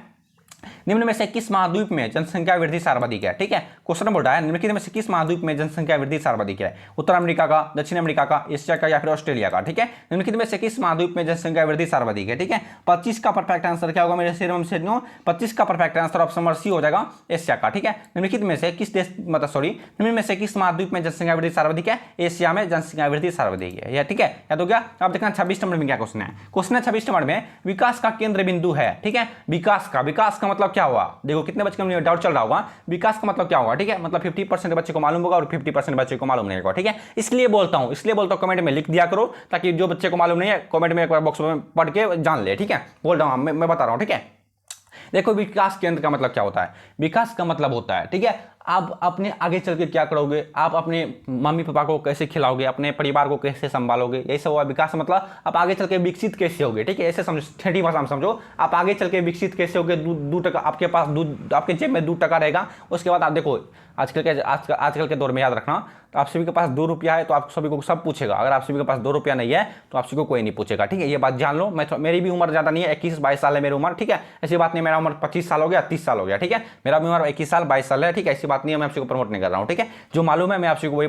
निम्न में से किस महाद्वीप में जनसंख्या वृद्धि सर्वाधिक है, ठीक है। क्वेश्चन बोल रहा है निम्नलिखित में से किस महाद्वीप में जनसंख्या वृद्धि सर्वाधिक है, उत्तर अमेरिका का, दक्षिण अमेरिका का, एशिया का या फिर ऑस्ट्रेलिया का, ठीक है। निम्नलिखित में से किस महाद्वीप में जनसंख्या वृद्धि सर्वाधिक है, ठीक है। 25 का परफेक्ट आंसर क्या होगा मेरे श्रीराम से, 25 का perfect answer option number C हो जाएगा, एशिया का, ठीक है। निम्नलिखित में से किस देश मतलब सॉरी निम्न में से किस महाद्वीप में जनसंख्या वृद्धि सर्वाधिक है, एशिया में जनसंख्या वृद्धि सर्वाधिक है, ठीक है। याद हो गया। अब देखना 26 नंबर में क्या क्वेश्चन है। क्वेश्चन है 26 नंबर में, विकास का केंद्र बिंदु है, ठीक है। विकास का मतलब क्या हुआ, देखो कितने बच्चे को डाउट चल रहा होगा, विकास का मतलब क्या होगा, ठीक है। मतलब 50% बच्चे को मालूम होगा और 50% बच्चे को मालूम नहीं होगा, ठीक है। इसलिए बोलता हूं कमेंट में लिख दिया करो, ताकि जो बच्चे को मालूम नहीं है कमेंट में एक बार बॉक्स में पढ़ के जान ले, ठीक है। बोल रहा हूं मैं बता रहा हूं, ठीक है। देखो विकास केंद्र का मतलब क्या होता है, विकास का मतलब होता है, ठीक है, आप अपने आगे चल के क्या करोगे, आप अपने मम्मी पापा को कैसे खिलाओगे, अपने परिवार को कैसे संभालोगे, यही सब हुआ विकास मतलब आप आगे चल के विकसित कैसे होगे, ठीक है। ऐसे समझो, ठेठी भाषा में समझो, आप आगे चल के विकसित कैसे होगे। 2 टका आपके पास, दूध आपके जेब में 2 टका रहेगा, उसके बाद आप देखो आजकल के दौर में याद रखना, तो आप सभी के पास 2 रुपया है तो आप सभी को सब पूछेगा, अगर आप सभी के पास 2 रुपया नहीं है तो आप सभी को कोई नहीं पूछेगा, ठीक है। ये बात जान लो। मेरी भी उम्र ज़्यादा नहीं है, 21-22 साल है मेरी उम्र, ठीक है। ऐसी बात नहीं मेरा उम्र 25 साल हो गया, 30 साल हो गया, ठीक है। मेरा भी उम्र 21 साल 22 साल है, ठीक है। ऐसी बात नहीं है, मैं आपसे को प्रमोट नहीं कर रहा हूँ, ठीक है। जो मालूम है मैं आपसे को वही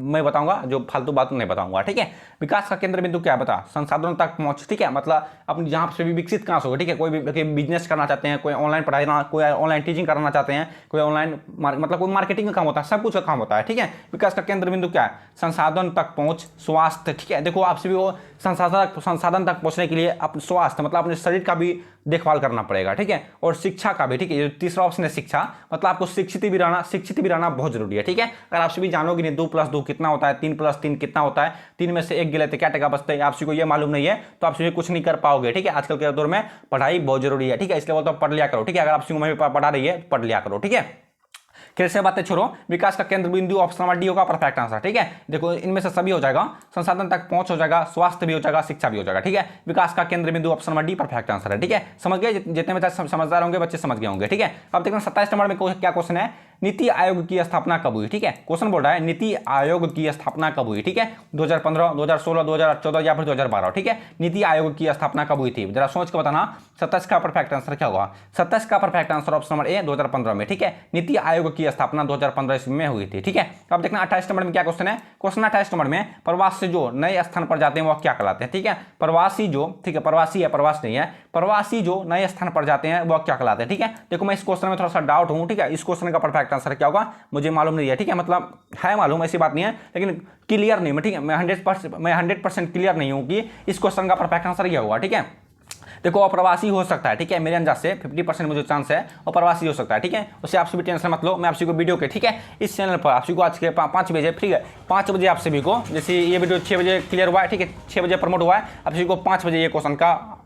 मैं बताऊंगा, जो फालतू बात नहीं बताऊंगा, ठीक है। विकास का केंद्र बिंदु क्या बता, संसाधनों तक पहुंच, ठीक है, मतलब अपनी जहाँ से भी विकसित कहाँ से होगा, ठीक है। कोई भी बिजनेस करना चाहते हैं, कोई ऑनलाइन पढ़ाई, कोई ऑनलाइन टीचिंग करना चाहते हैं, कोई ऑनलाइन मतलब कोई मार्केटिंग का काम होता है, सब कुछ का काम होता है, ठीक है। विकास का केंद्र बिंदु क्या है, संसाधन तक पहुंच, स्वास्थ्य, ठीक है। देखो आप सभी को संसाधन तक पहुंचने के लिए अपने स्वास्थ्य मतलब अपने शरीर का भी देखभाल करना पड़ेगा, ठीक है, और शिक्षा का भी, ठीक है। तीसरा ऑप्शन है शिक्षा, मतलब आपको शिक्षित भी रहना बहुत जरूरी है, ठीक है। अगर आप सभी जानोगे नहीं 2+2 कितना होता है, 3+3 कितना होता है, 3 में से 1 गिले तो क्या टका बचता है, आप सभी को ये मालूम नहीं है तो आप सभी कुछ नहीं कर पाओगे, ठीक है। आजकल के दौर में पढ़ाई बहुत जरूरी है, ठीक है, इसलिए बोलता हूं पढ़ लिया करो, ठीक है। अगर आप सभी को मम्मी पापा पढ़ा रही है पढ़ लिया करो, ठीक है। कैसे बातें छोड़ो, विकास का केंद्र बिंदु ऑप्शन नंबर डी होगा परफेक्ट आंसर, ठीक है। देखो इनमें से सभी हो जाएगा, संसाधन तक पहुंच हो जाएगा, स्वास्थ्य भी हो जाएगा, शिक्षा भी हो जाएगा, ठीक है। विकास का केंद्र बिंदु option number D perfect answer है, ठीक है। समझ गए, जितने बच्चे समझदार होंगे बच्चे समझ गए होंगे, ठीक है। अब देखना 27 नंबर में क्या क्वेश्चन है, नीति आयोग की स्थापना कब हुई, ठीक है। क्वेश्चन बोल रहा है नीति आयोग की स्थापना कब हुई, ठीक है। 2015, 2016, 2014 या फिर 2012, ठीक है। नीति आयोग की स्थापना कब हुई थी, जरा सोच के बताना। 27 का परफेक्ट आंसर क्या होगा, 27 का perfect answer option number A 2015 में, ठीक है। नीति आयोग की स्थापना 2015 ईस्वी में हुई थी, ठीक है। अब देखना 28 नंबर में क्या क्वेश्चन है। क्वेश्चन 28 नंबर में, प्रवास से जो नए स्थान पर जाते हैं वो क्या कहलाते हैं, ठीक है। प्रवासी जो, ठीक है, प्रवासी है, प्रवास नहीं है, प्रवासी जो नए स्थान पर जाते हैं वो क्या कहलाते हैं, ठीक है। देखो मैं इस क्वेश्चन में थोड़ा सा डाउट हूं, ठीक है। इस क्वेश्चन का परफेक्ट आंसर क्या होगा मुझे मालूम नहीं है, ठीक है। मतलब है मालूम, ऐसी बात नहीं है, लेकिन क्लियर नहीं, ठीक है। मैं 100% क्लियर नहीं हूं कि इस क्वेश्चन का परफेक्ट आंसर क्या होगा, ठीक है। देखो अप्रवासी हो सकता है, ठीक है, मेरे अंदाज से 50% मुझे चांस है अप्रवासी हो सकता है, ठीक है। उससे आप सभी टेंशन मत लो, मैं आप सभी को वीडियो के, ठीक है, इस चैनल पर आप सभी को आज के 5 बजे, ठीक है, 5 बजे आप सभी को, जैसे ये वीडियो 6 बजे क्लियर हुआ है, ठीक है, 6 बजे प्रमोट हुआ है, आप सभी को 5 बजे ये क्वेश्चन का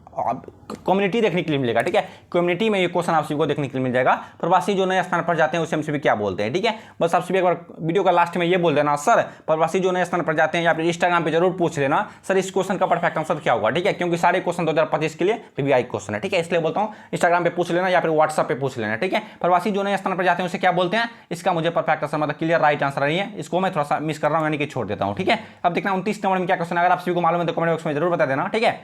कम्युनिटी देखने के लिए मिलेगा, ठीक है। कम्युनिटी में ये क्वेश्चन आप सभी को देखने के लिए मिल जाएगा, प्रवासी जो नए स्थान पर जाते हैं उसे हम सभी क्या बोलते हैं, ठीक है। बस आप सभी एक बार वीडियो का लास्ट में ये बोल देना, सर प्रवासी जो नए स्थान पर जाते हैं, या फिर इंस्टाग्राम पे जरूर पूछ लेना सर इस क्वेश्चन का परफेक्ट आंसर क्या होगा, ठीक है, क्योंकि सारे क्वेश्चन 2025 के लिए PBI क्वेश्चन है, ठीक है। इसलिए बोलता हूँ इंस्टाग्राम पे पूछ लेना या फिर व्हाट्सएप पे पूछ लेना, ठीक है। प्रवासी जो नए स्थान पर जाते हैं उसे क्या बोलते हैं, इसका मुझे परफेक्ट आंसर मतलब क्लियर राइट आंसर नहीं है, इसको मैं थोड़ा सा मिस कर रहा हूँ, यानी कि छोड़ देता हूँ, ठीक है। अब देखना 29 नंबर में क्या क्वेश्चन है, अगर आप सभी को मालूम है तो कमेंट बॉक्स में जरूर बता देना, ठीक है।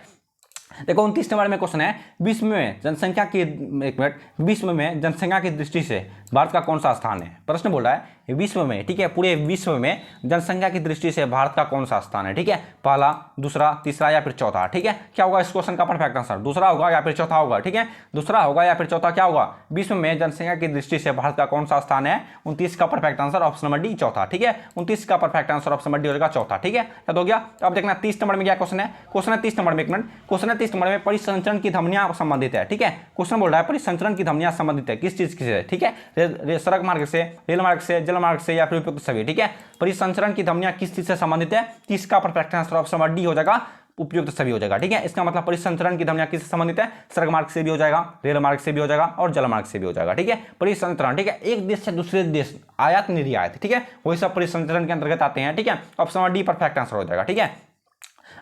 देखो 29 नंबर में क्वेश्चन है, विश्व में जनसंख्या की, एक मिनट, विश्व में जनसंख्या की दृष्टि से भारत का कौन सा स्थान है। प्रश्न बोल रहा है विश्व में, ठीक है, पूरे विश्व में जनसंख्या की दृष्टि से भारत का कौन सा स्थान है, ठीक है, पहला, दूसरा, तीसरा या फिर चौथा, ठीक है। क्या होगा इस क्वेश्चन का परफेक्ट आंसर? दूसरा होगा या फिर चौथा होगा, ठीक है, दूसरा होगा या फिर चौथा क्या होगा? विश्व में जनसंख्या की दृष्टि से भारत का कौन सा स्थान है? 29 का perfect answer option number D चौथा, ठीक है, 29 का perfect answer option number D होगा चौथा, ठीक है। याद हो गया। अब देखना 30 नंबर में क्या क्वेश्चन है। क्वेश्चन है 30 नंबर में, एक मिनट, क्वेश्चन है 30 नंबर में परिसंचरण की धमनियां संबंधित है, ठीक है। क्वेश्चन बोल रहा है परिसंचरण की धमनियां संबंधित है किस चीज से, ठीक है, सड़क मार्ग से, रेल मार्ग से, जल मार्ग से या फिर उपयुक्त सभी, ठीक है। परिसंचरण की धमनियां किस चीज से संबंधित है? 30 का perfect answer option number D हो जाएगा, उपयुक्त सभी हो जाएगा, ठीक है। इसका मतलब परिसंचरण की धमनियां किससे संबंधित है? सड़क मार्ग से भी हो जाएगा, रेल मार्ग से भी हो जाएगा और जल मार्ग से भी हो जाएगा, ठीक है। परिसंचरण, ठीक है, एक देश से दूसरे देश आयात निर्यात, ठीक है, वही सब परिसंचरण के अंतर्गत आते हैं, ठीक है। Option number D perfect answer हो जाएगा, ठीक है।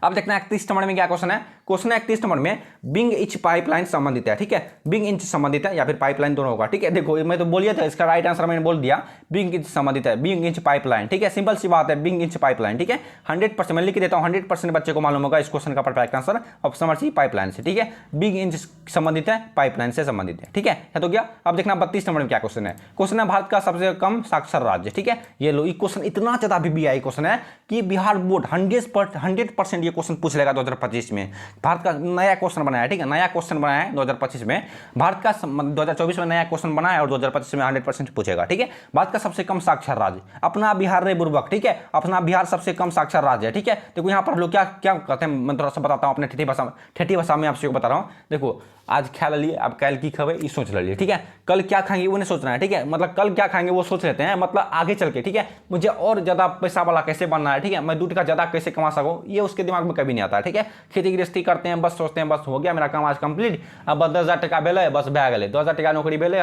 अब देखना 31 नंबर में क्या क्वेश्चन है। क्वेश्चन है 31 नंबर में बिंग इंच पाइपलाइन संबंधित है, ठीक है, बिंग इंच संबंधित है या फिर पाइपलाइन दोनों होगा, ठीक है। देखो मैं तो बोलिए था, इसका राइट आंसर मैंने बोल दिया, बिंग इंच संबंधित है, बिंग इंच पाइपलाइन, ठीक है, सिंपल सी बात है, बिंग इंच पाइपलाइन, ठीक है। 100% मैं लिख देता हूँ, 100% बच्चे को मालूम होगा इस क्वेश्चन का परफेक्ट आंसर ऑप्शन नंबर सी पाइपलाइन से, ठीक है, बिंग इंच संबंधित है, पाइपलाइन से संबंधित है, ठीक है। तो क्या अब देखना 32 नंबर में क्या क्वेश्चन है। क्वेश्चन है भारत का सबसे कम साक्षर राज्य, ठीक है। ये लो, ये क्वेश्चन इतना ज्यादा BBI क्वेश्चन है कि बिहार बोर्ड 100% ये क्वेश्चन पूछ लेगा 2025 में। भारत का नया क्वेश्चन बनाया है, ठीक है, नया क्वेश्चन बनाया है 2025 में। भारत का 2024 में नया क्वेश्चन बना है और 2025 में 100% पूछेगा, ठीक है। भारत का सबसे कम साक्षर राज्य अपना बिहार रे बुर्बक, ठीक है, अपना बिहार सबसे कम साक्षर राज्य है, ठीक है। देखो यहाँ पर हम लोग क्या क्या कहते हैं, मैं थोड़ा सा बताता हूँ अपने ठेठी भाषा में आपसे बता रहा हूँ। देखो आज खा लिए, अब कल की खबर ये सोच लिए, ठीक है, कल क्या खाएंगे वो नहीं सोचना है, ठीक है, मतलब कल क्या खाएंगे वो सोच लेते हैं, मतलब आगे चल के, ठीक है, मुझे और ज्यादा पैसा वाला कैसे बनना है, ठीक है, मैं 2 टका ज्यादा कैसे कमा सकूं, ये उसके दिमाग में कभी नहीं आता है, ठीक है। खेती गृहस्थी करते हैं, बस सोचते हैं बस हो गया मेरा काम आज कंप्लीट, अब 10,000 टका बेले बस बह गए, 2,000 टका नौकरी बेले।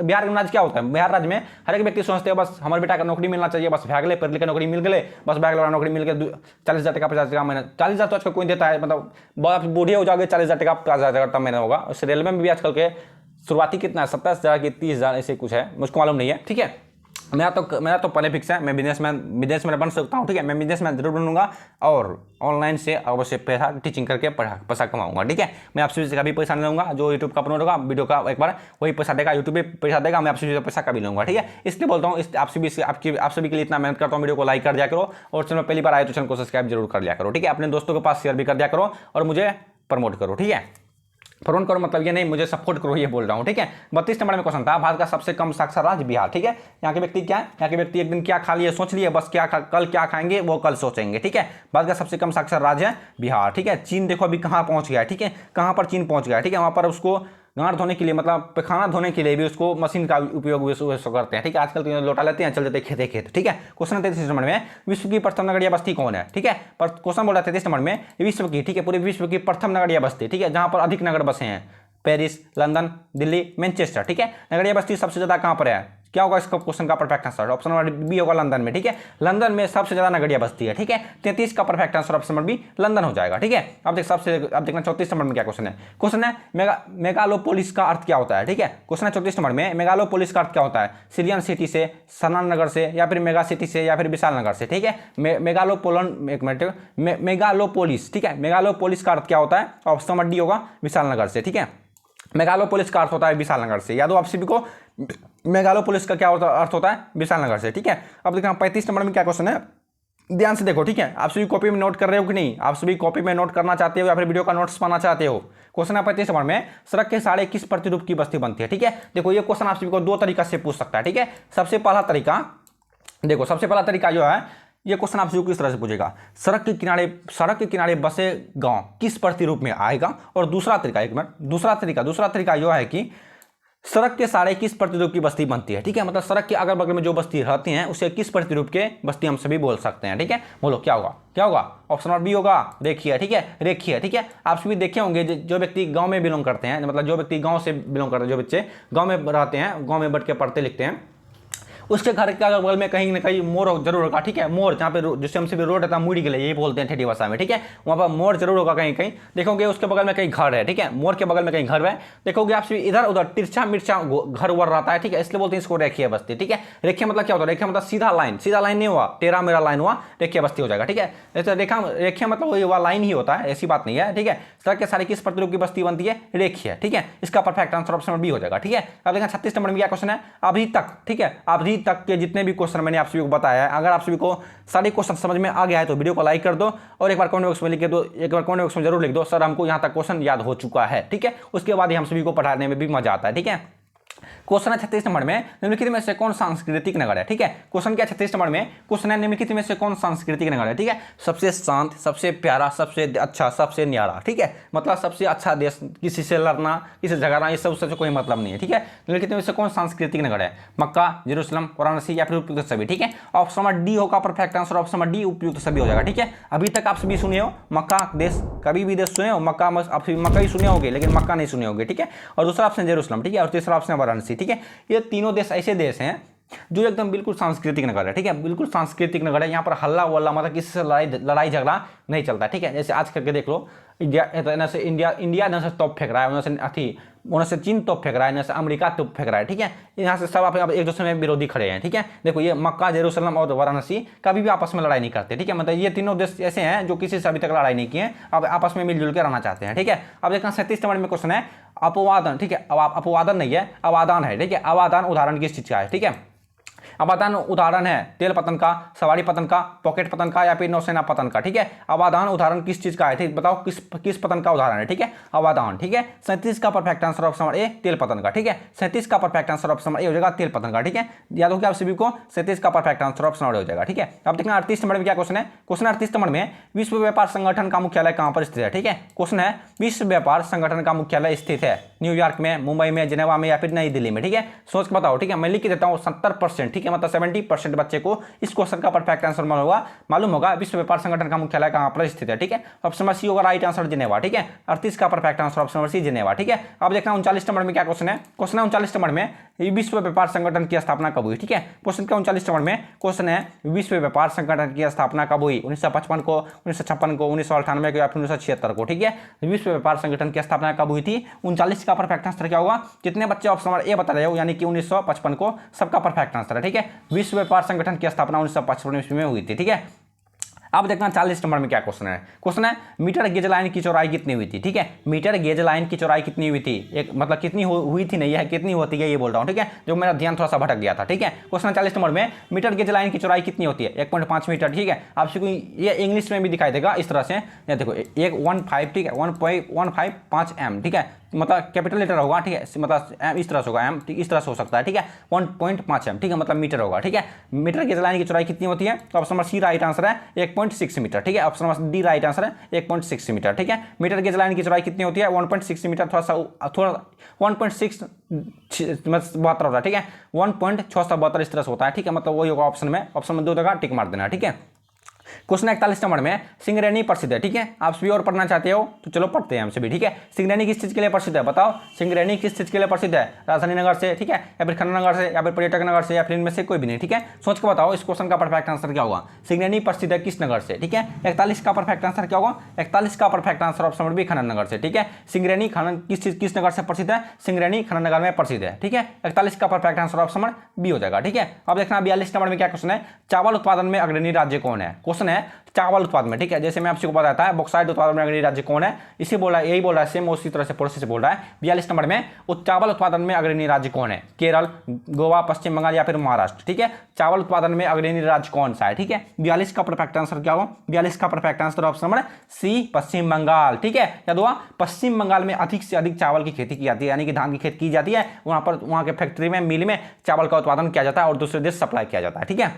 बिहार में आज क्या होता है, बिहार राज्य में हर एक व्यक्ति सोचते हैं बस हमारे बेटा का नौकरी मिलना चाहिए, बस भाग ले, पढ़ लिख नौकरी मिल गए, बस भाग वाला नौकरी मिल गए, 40,000 टका 50,000 महीना, 40,000 तो आजकल कोई देता है, मतलब बहुत बूढ़े हो जाओगे 40,000 टका 50,000 टका तब महीना होगा। उससे रेलवे में भी आजकल के शुरुआती कितना है, 27,000 की 30,000 ऐसे कुछ है, मुझको मालूम नहीं है, ठीक है। मेरा तो पहले फिक्स है, मैं बिजनेसमैन बन सकता हूँ, ठीक है, मैं बिजनेसमैन जरूर बनूंगा और ऑनलाइन से अवश्य पैसा टीचिंग करके पैसा कमाऊंगा, ठीक है। मैं आपसे कभी पैसा नहीं लूंगा, जो यूट्यूब का अपलोड होगा वीडियो का एक बार वही पैसा देगा, यूट्यूब पे पैसा देगा, मैं आपसे पैसा कभी लूंगा, ठीक है। इसलिए बोलता हूँ आप सभी के लिए इतना मेहनत करता हूँ, वीडियो को लाइक कर दिया करो और चैनल पहली बार आए तो चैनल को सब्सक्राइब जरूर कर लिया करो, ठीक है। अपने दोस्तों के पास शेयर भी कर दिया करो और मुझे प्रमोट करो, ठीक है। प्रमोट करो मतलब ये नहीं मुझे सपोर्ट करो, ये बोल रहा हूँ, ठीक है। 32 नंबर में क्वेश्चन था, भारत का सबसे कम साक्षर राज्य बिहार, ठीक है। यहाँ के व्यक्ति क्या है, यहाँ के व्यक्ति एक दिन क्या खा लिए सोच लिए, बस कल क्या खाएंगे वो कल सोचेंगे, ठीक है। भारत का सबसे कम साक्षर राज्य है बिहार, ठीक है। चीन देखो अभी कहाँ पहुंच गया, ठीक है, कहाँ पर चीन पहुंच गया, ठीक है। वहाँ पर उसको गांठ धोने के लिए, मतलब पैखाना धोने के लिए भी उसको मशीन का उपयोग करते हैं, ठीक है। आजकल तो लोटा लेते हैं, चल जाते खेते खेत, ठीक है। क्वेश्चन 33 नंबर में विश्व की प्रथम नगरीय बस्ती कौन है, ठीक है। पर क्वेश्चन बोल रहा है 33 नंबर में विश्व की, ठीक है, पूरे विश्व की प्रथम नगरीय बस्ती, ठीक है, जहां पर अधिक नगर बसे हैं, पेरिस, लंदन, दिल्ली, मैनचेस्टर, ठीक है। नगरीय बस्ती सबसे ज्यादा कहां पर है, क्या होगा इसका क्वेश्चन का perfect answer? Option number B होगा लंदन में, ठीक है। लंदन में सबसे ज्यादा नगरीय बस्ती है, ठीक है। 33 का perfect answer option number B London हो जाएगा, ठीक है। अब देखना 34 नंबर में क्या क्वेश्चन है। क्वेश्चन है मेगालोपोलिस का अर्थ क्या होता है, ठीक है। क्वेश्चन है 34 नंबर में मेगालोपोलिस का अर्थ क्या होता है? सिरियन सिटी से, सनान नगर से या फिर मेगा सिटी से या फिर विशाल नगर से, ठीक है। मेगालोपोलिस, ठीक है, मेगालोपोलिस का अर्थ क्या होता है? ऑप्शन नंबर डी होगा विशाल नगर से, ठीक है। मेगालोपोलिस का अर्थ होता है विशाल नगर से, याद हो आप सभी को मेगालोपोलिस का क्या अर्थ होता है? विशाल नगर से, ठीक है। अब देखना 35 नंबर में क्या क्वेश्चन है, ध्यान से देखो, ठीक है। आप सभी कॉपी में नोट कर रहे हो कि नहीं? आप सभी कॉपी में नोट करना चाहते हो या फिर वीडियो का नोट्स पाना चाहते हो? क्वेश्चन है 35 नंबर में सड़क के साढ़े किस प्रतिरूप की बस्ती बनती है, ठीक है। देखो ये क्वेश्चन आप सभी को 2 तरीका से पूछ सकता है, ठीक है। सबसे पहला तरीका जो है, ये क्वेश्चन आपसे किस तरह से पूछेगा, सड़क के किनारे बसे गांव किस प्रतिरूप में आएगा। और दूसरा तरीका जो है कि सड़क के साढ़े किस प्रतिरूप की बस्ती बनती है, ठीक है। मतलब सड़क के अगल बगल में जो बस्ती रहती हैं उसे किस प्रतिरूप के बस्ती हम सभी बोल सकते हैं, ठीक है। बोलो क्या होगा? ऑप्शन नंबर बी होगा रेखीय, ठीक है, रेखीय, ठीक है। आप सभी देखे होंगे जो व्यक्ति गांव में बिलोंग करते हैं, मतलब जो व्यक्ति गांव से बिलोंग करते हैं, जो बच्चे गांव में रहते हैं, गांव में बैठ के पढ़ते लिखते हैं, उसके घर के अगल बगल में कहीं ना कहीं मोर जरूर होगा, ठीक है। मोर जहाँ पे जिससे हमसे भी रोड रहता है मुड़ी के लिए, यही बोलते हैं ठेठी भाषा में, ठीक है। वहाँ पर मोर जरूर होगा कहीं कहीं, देखोगे उसके बगल में कहीं घर है, ठीक है। मोर के बगल में कहीं घर है, देखोगे आप इधर उधर तिरछा मिर्चा घर वर रहता है, ठीक है। इसलिए बोलते हैं इसको रेखीय बस्ती, ठीक है। रेखीय मतलब क्या होता है? रेखीय मतलब सीधा लाइन नहीं हुआ, टेढ़ा मेरा लाइन हुआ, रेखीय बस्ती हो जाएगा, ठीक है। रेखीय मतलब वही हुआ, लाइन ही होता है, ऐसी बात नहीं है, ठीक है। सड़क के सारे किस प्रतिरूप की बस्ती बनती है? रेखीय, ठीक है। इसका परफेक्ट आंसर ऑप्शन बी हो जाएगा, ठीक है। अब देखना 36 नंबर में क्या क्वेश्चन है, अभी तक, ठीक है, अभी अभी तक के जितने भी क्वेश्चन मैंने आप सभी को बताया है, अगर आप सभी को सारे क्वेश्चन समझ में आ गया है तो वीडियो को लाइक कर दो और एक बार कमेंट बॉक्स में लिख दो, एक बार कमेंट बॉक्स में जरूर लिख दो सर हमको यहाँ तक क्वेश्चन याद हो चुका है। ठीक है, उसके बाद ही हम सभी को पढ़ाने में भी मजा आता है। ठीक है, क्वेश्चन है 36 नंबर में, निम्नलिखित में से कौन सांस्कृतिक नगर है। ठीक है, क्वेश्चन क्या 36 नंबर में क्वेश्चन है, निम्नलिखित में से कौन सांस्कृतिक नगर है। ठीक है, सबसे शांत, सबसे प्यारा, सबसे अच्छा, सबसे न्यारा। ठीक है, मतलब सबसे अच्छा देश, किसी से लड़ना, किसी से झगड़ना, ये सब उससे कोई मतलब नहीं है। ठीक है, निम्नलिखित में से कौन सांस्कृतिक नगर है, मक्का, जेरूसलम, वाराणसी या फिर उपयुक्त सभी। ठीक है, ऑप्शन नंबर डी होगा perfect answer, option number D उपयुक्त सभी हो जाएगा। ठीक है, अभी तक आप सभी सुने हो मक्का देश, कभी भी देश सुने हो मक्का, आप मक्का ही सुने होगे लेकिन मक्का नहीं सुने होगे। ठीक है, और दूसरा ऑप्शन जेरूसलम। ठीक है, और तीसरा ऑप्शन वाराणसी। ठीक है, ये तीनों देश ऐसे देश हैं जो एकदम बिल्कुल सांस्कृतिक नगर है। ठीक है, बिल्कुल सांस्कृतिक नगर है, यहाँ पर हल्ला वल्ला मतलब किसी से लड़ाई झगड़ा नहीं चलता। ठीक है, जैसे आज करके देख लो, इंडिया से तोप फेंक रहा है, उन्हें से चीन तोप फेंक रहा है, से अमेरिका तोप फेंक रहा है। ठीक है, यहाँ से सब आप एक दूसरे में विरोधी खड़े हैं। ठीक है, देखो ये मक्का, जेरूसलम और वाराणसी कभी भी आपस में लड़ाई नहीं करते। ठीक है, मतलब ये तीनों देश ऐसे हैं जो किसी से अभी तक लड़ाई नहीं किए, अब आपस में मिलजुल के रहना चाहते हैं। ठीक है, अब देखना 37 नंबर में क्वेश्चन है अपवादन। ठीक है, अब अपवादन नहीं है, अवादान है। ठीक है, अवादान उदाहरण किस चीज का है। ठीक है, अवादान उदाहरण है तेल पतन का, सवारी पतन का, पॉकेट पतन का या फिर नौसेना पतन का। ठीक है, अवादान उदाहरण किस चीज का है, ठीक बताओ किस पतन का उदाहरण है। ठीक है, अवादान। ठीक है, 37 का perfect answer option number A तेल पतन का। ठीक है, 37 का perfect answer option number A हो जाएगा तेल पतन का। ठीक है, याद हो गया आप सभी को, 37 का परफेक्ट आंसर ऑप्शन नंबर हो जाएगा। ठीक है, अब देखना 38 नंबर में क्या क्वेश्चन है। क्वेश्चन 38 नंबर में विश्व व्यापार संगठन का मुख्यालय कहां पर स्थित है। ठीक है, क्वेश्चन है विश्व व्यापार संगठन का मुख्यालय स्थित है न्यूयॉर्क में, मुंबई में, जिनेवा में या फिर नई दिल्ली में। ठीक है, सोच के बताओ। ठीक है, मैं लिख के देता हूँ 70%। ठीक है, मतलब 70% बच्चे को इस क्वेश्चन का परफेक्ट आंसर मालूम होगा विश्व व्यापार संगठन का मुख्यालय कहां पर स्थित है। ठीक है, ऑप्शन नंबर सी होगा राइट आंसर जिनेवा। ठीक है, 38 का perfect answer option number C Geneva. ठीक है, अब देखना 39 नंबर में क्या क्वेश्चन है। क्वेश्चन है 39 नंबर में विश्व व्यापार संगठन की स्थापना कब हुई। ठीक है, क्वेश्चन का 39 नंबर में क्वेश्चन है विश्व व्यापार संगठन की स्थापना कब हुई, 1955 को, 1956 को, 1998 को या फिर 1976 को। ठीक है, विश्व व्यापार संगठन की स्थापना कब हुई थी। 39 का परफेक्ट आंसर क्या होगा, कितने बच्चे ऑप्शन नंबर ए बता रहे हो, यानी कि 1955 को, सबका परफेक्ट आंसर है। ठीक है, विश्व व्यापार संगठन की स्थापना 1955 ईस्वी में हुई थी। ठीक है, अब देखना 40 नंबर में क्या क्वेश्चन है। क्वेश्चन है मीटर गेज लाइन की चौड़ाई कितनी हुई थी। ठीक है, मीटर गेज लाइन की चौड़ाई कितनी हुई थी, एक मतलब कितनी हुई थी नहीं है, कितनी होती है ये बोल रहा हूँ। ठीक है, जो मेरा ध्यान थोड़ा सा भटक गया था। ठीक है, क्वेश्चन 40 नंबर में मीटर गेज लाइन की चौड़ाई कितनी होती है, 1.5 मीटर। ठीक है, आपसे कोई ये इंग्लिश में भी दिखाई देगा इस तरह से, ये देखो 1.15। ठीक है, 1.155 एम। ठीक है, मतलब कैपिटल लेटर होगा। ठीक है, मतलब एम इस तरह से होगा, एम इस तरह से हो सकता है। ठीक है, 1.5 एम। ठीक है, मतलब मीटर होगा। ठीक है, मीटर गेज लाइन की चौड़ाई कितनी होती है, तो option number C right answer है 1.6 मीटर। ठीक है, option number D right answer है 1.6 मीटर। ठीक है, मीटर गेज लाइन की चौड़ाई कितनी होती है, 1.6 मीटर, थोड़ा 1.6 72 होता है। ठीक है, 1.672 इस तरह से होता है। ठीक है, मतलब वही होगा ऑप्शन में, ऑप्शन में 2 जगह टिक मार देना। ठीक है, क्वेश्चन 41 नंबर में सिंगरेनी प्रसिद्ध है। ठीक है, आप सभी और पढ़ना चाहते हो तो चलो पढ़ते हैं हम सभी। ठीक है, सिंगरेनी किस चीज के लिए प्रसिद्ध है, बताओ सिंगरेनी किस चीज के लिए प्रसिद्ध है, राजधानी नगर से, ठीक है, या फिर खन्ना नगर से, या फिर पर्यटक नगर से, या फिर इनमें से कोई भी नहीं। ठीक है, सोच के बताओ इस क्वेश्चन का परफेक्ट आंसर क्या होगा, सिंगरेनी प्रसिद्ध है किस नगर से। ठीक है, 41 का परफेक्ट आंसर क्या होगा, 41 का perfect answer option number B खनन नगर से। ठीक है, सिंगरेनी खनन किस नगर से प्रसिद्ध है, सिंगरेनी खनन नगर में प्रसिद्ध है। ठीक है, 41 का perfect answer option number B हो जाएगा। ठीक है, अब देखना 42 नंबर में क्या क्वेश्चन है, चावल उत्पादन में अग्रणी राज्य कौन है। क्वेश्चन है चावल उत्पादन में। ठीक है, जैसे मैं आपको बताता है बॉक्साइट उत्पादन में अग्रणी राज्य कौन है, इसी बोल रहा है, यही बोल रहा है, सेम उसी तरह से प्रोसेस बोल रहा है। 42 नंबर में चावल उत्पादन में अग्रणी राज्य कौन है, केरल, गोवा, पश्चिम बंगाल या फिर महाराष्ट्र। ठीक है, चावल उत्पादन में अग्रणी राज्य कौन सा है। ठीक है, 42 का परफेक्ट आंसर क्या होगा, 42 का perfect answer option number C Paschim Bengal. ठीक है, याद हुआ, पश्चिम बंगाल में अधिक से अधिक चावल की खेती की जाती है, यानी कि धान की खेती की जाती है, वहां पर वहां के फैक्ट्री में, मिल में चावल का उत्पादन किया जाता है और दूसरे देश सप्लाई किया जाता है। ठीक है,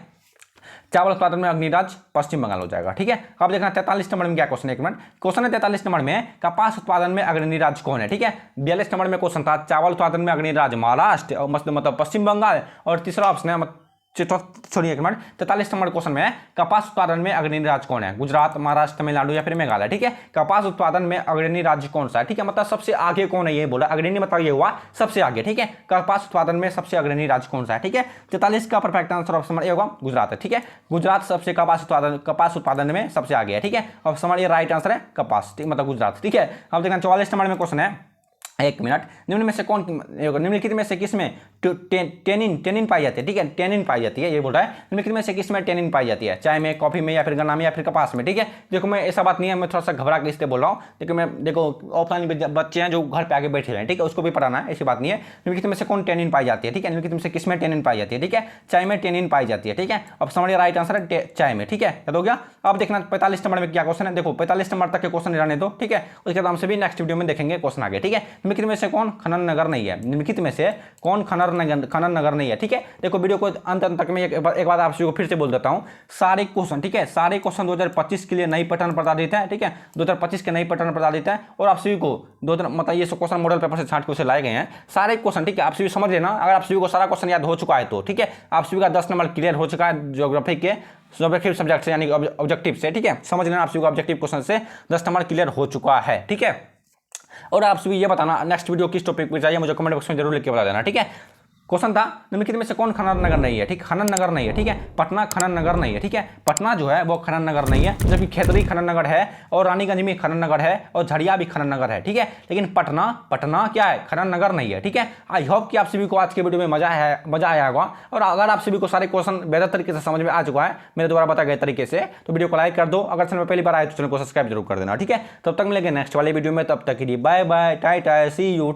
चावल उत्पादन में अग्रणी राज्य पश्चिम बंगाल हो जाएगा। ठीक है, अब देखना 43 नंबर में क्या क्वेश्चन है, एक मिनट, क्वेश्चन है 43 नंबर में कपास उत्पादन में अग्रणी राज्य कौन है। ठीक है, 42 नंबर में क्वेश्चन था चावल उत्पादन में अग्रणी राज्य महाराष्ट्र, मतलब पश्चिम बंगाल, और तीसरा ऑप्शन है छोड़िए एक मिनट, 43 नंबर क्वेश्चन में कपास उत्पादन में अग्रणी राज्य कौन है, गुजरात, महाराष्ट्र, तमिलनाडु या फिर मेघालय। ठीक है, कपास उत्पादन में अग्रणी राज्य कौन सा है। ठीक है, मतलब सबसे आगे कौन है ये बोला, अग्रणी मतलब ये हुआ सबसे आगे। ठीक है, कपास उत्पादन में सबसे अग्रणी राज्य कौन सा है। ठीक है, 43 का perfect answer option number A होगा गुजरात है। ठीक है, गुजरात सबसे कपास उत्पादन में सबसे आगे है। ठीक है, option number A right answer है कपास, मतलब गुजरात। ठीक है, अब देखना 44 नंबर में क्वेश्चन है एक मिनट, निम्न में से कौन, निम्नलिखित में से किसमें टेनिन पाई जाती है, ठीक है, टेनिन पाई जाती है, ये बोल रहा है निम्नलिखित में से किसमें टेनिन पाई जाती है, चाय में, कॉफी में, या फिर गन्ना में, या फिर कपास में, ठीक है। देखो मैं ऐसा बात नहीं है, मैं थोड़ा सा घबरा के इसलिए बोल रहा हूँ, लेकिन मैं देखो ऑफलाइन बच्चे हैं जो घर पे आके बैठे हैं, ठीक है, उसको भी पढ़ाना है, ऐसी बात नहीं है। निम्नलिखित में से कौन टेनिन पाई जाती है, ठीक है, निम्नलिखित में से किसमें टेनिन पाई जाती है, ठीक है, चाय में टेनिन पाई जाती है, ठीक है। अब समझिए राइट आंसर है चाय में, ठीक है, याद हो गया। अब देखना 45 नंबर में क्या क्वेश्चन है, देखो 45 नंबर तक के क्वेश्चन रहने दो, ठीक है, उसके बाद हमसे भी नेक्स्ट वीडियो में देखेंगे क्वेश्चन आगे, ठीक है। निम्नलिखित में से कौन खनन नगर नहीं है, निम्नलिखित में से कौन खनन नगर नहीं है, ठीक है। देखो वीडियो को अंत तक में एक बात आप सभी को फिर से बोल देता हूं, सारे क्वेश्चन, ठीक है, सारे क्वेश्चन 2025 के लिए नई पैटर्न प्रदानित है, ठीक है, 2025 के नई पैटर्न प्रदानित है, और आप सभी को मतलब ये क्वेश्चन मॉडल पेपर से छांट के उसे लाए गए हैं सारे क्वेश्चन, ठीक है। आप सभी समझ लेना, अगर आप सभी को सारा क्वेश्चन याद हो चुका है तो, ठीक है, आप सभी का 10 नंबर क्लियर हो चुका है ज्योग्राफी सब्जेक्ट से, यानी ऑब्जेक्टिव से, ठीक है, समझ लेना आप सभी को ऑब्जेक्टिव क्वेश्चन से 10 नंबर क्लियर हो चुका है, ठीक है। और आप सभी ये बताना नेक्स्ट वीडियो किस टॉपिक पे चाहिए, मुझे कमेंट बॉक्स में जरूर लिख के बता देना, ठीक है। क्वेश्चन था निम्नलिखित में से कौन खनन नगर नहीं है, ठीक, खनन नगर नहीं है, ठीक है, पटना खनन नगर नहीं है, ठीक है, पटना जो है वो खनन नगर नहीं है, जबकि खेतड़ी खनन नगर है, और रानीगंज में खनन नगर है, और झरिया भी खनन नगर है, ठीक है, लेकिन पटना क्या है, खनन नगर नहीं है, ठीक है। आई होप कि आप सभी को आज के वीडियो में मजा आया होगा, और अगर आप सभी को सारे क्वेश्चन बेहतर तरीके से समझ में आ चुका है मेरे द्वारा बताए गए तरीके से, तो वीडियो को लाइक कर दो, अगर चैनल में पहली बार आए तो चैनल को सब्सक्राइब जरूर कर देना, ठीक है। तब तक मिलेंगे नेक्स्ट वाले वीडियो में, तब तक के लिए bye bye, tata, see you.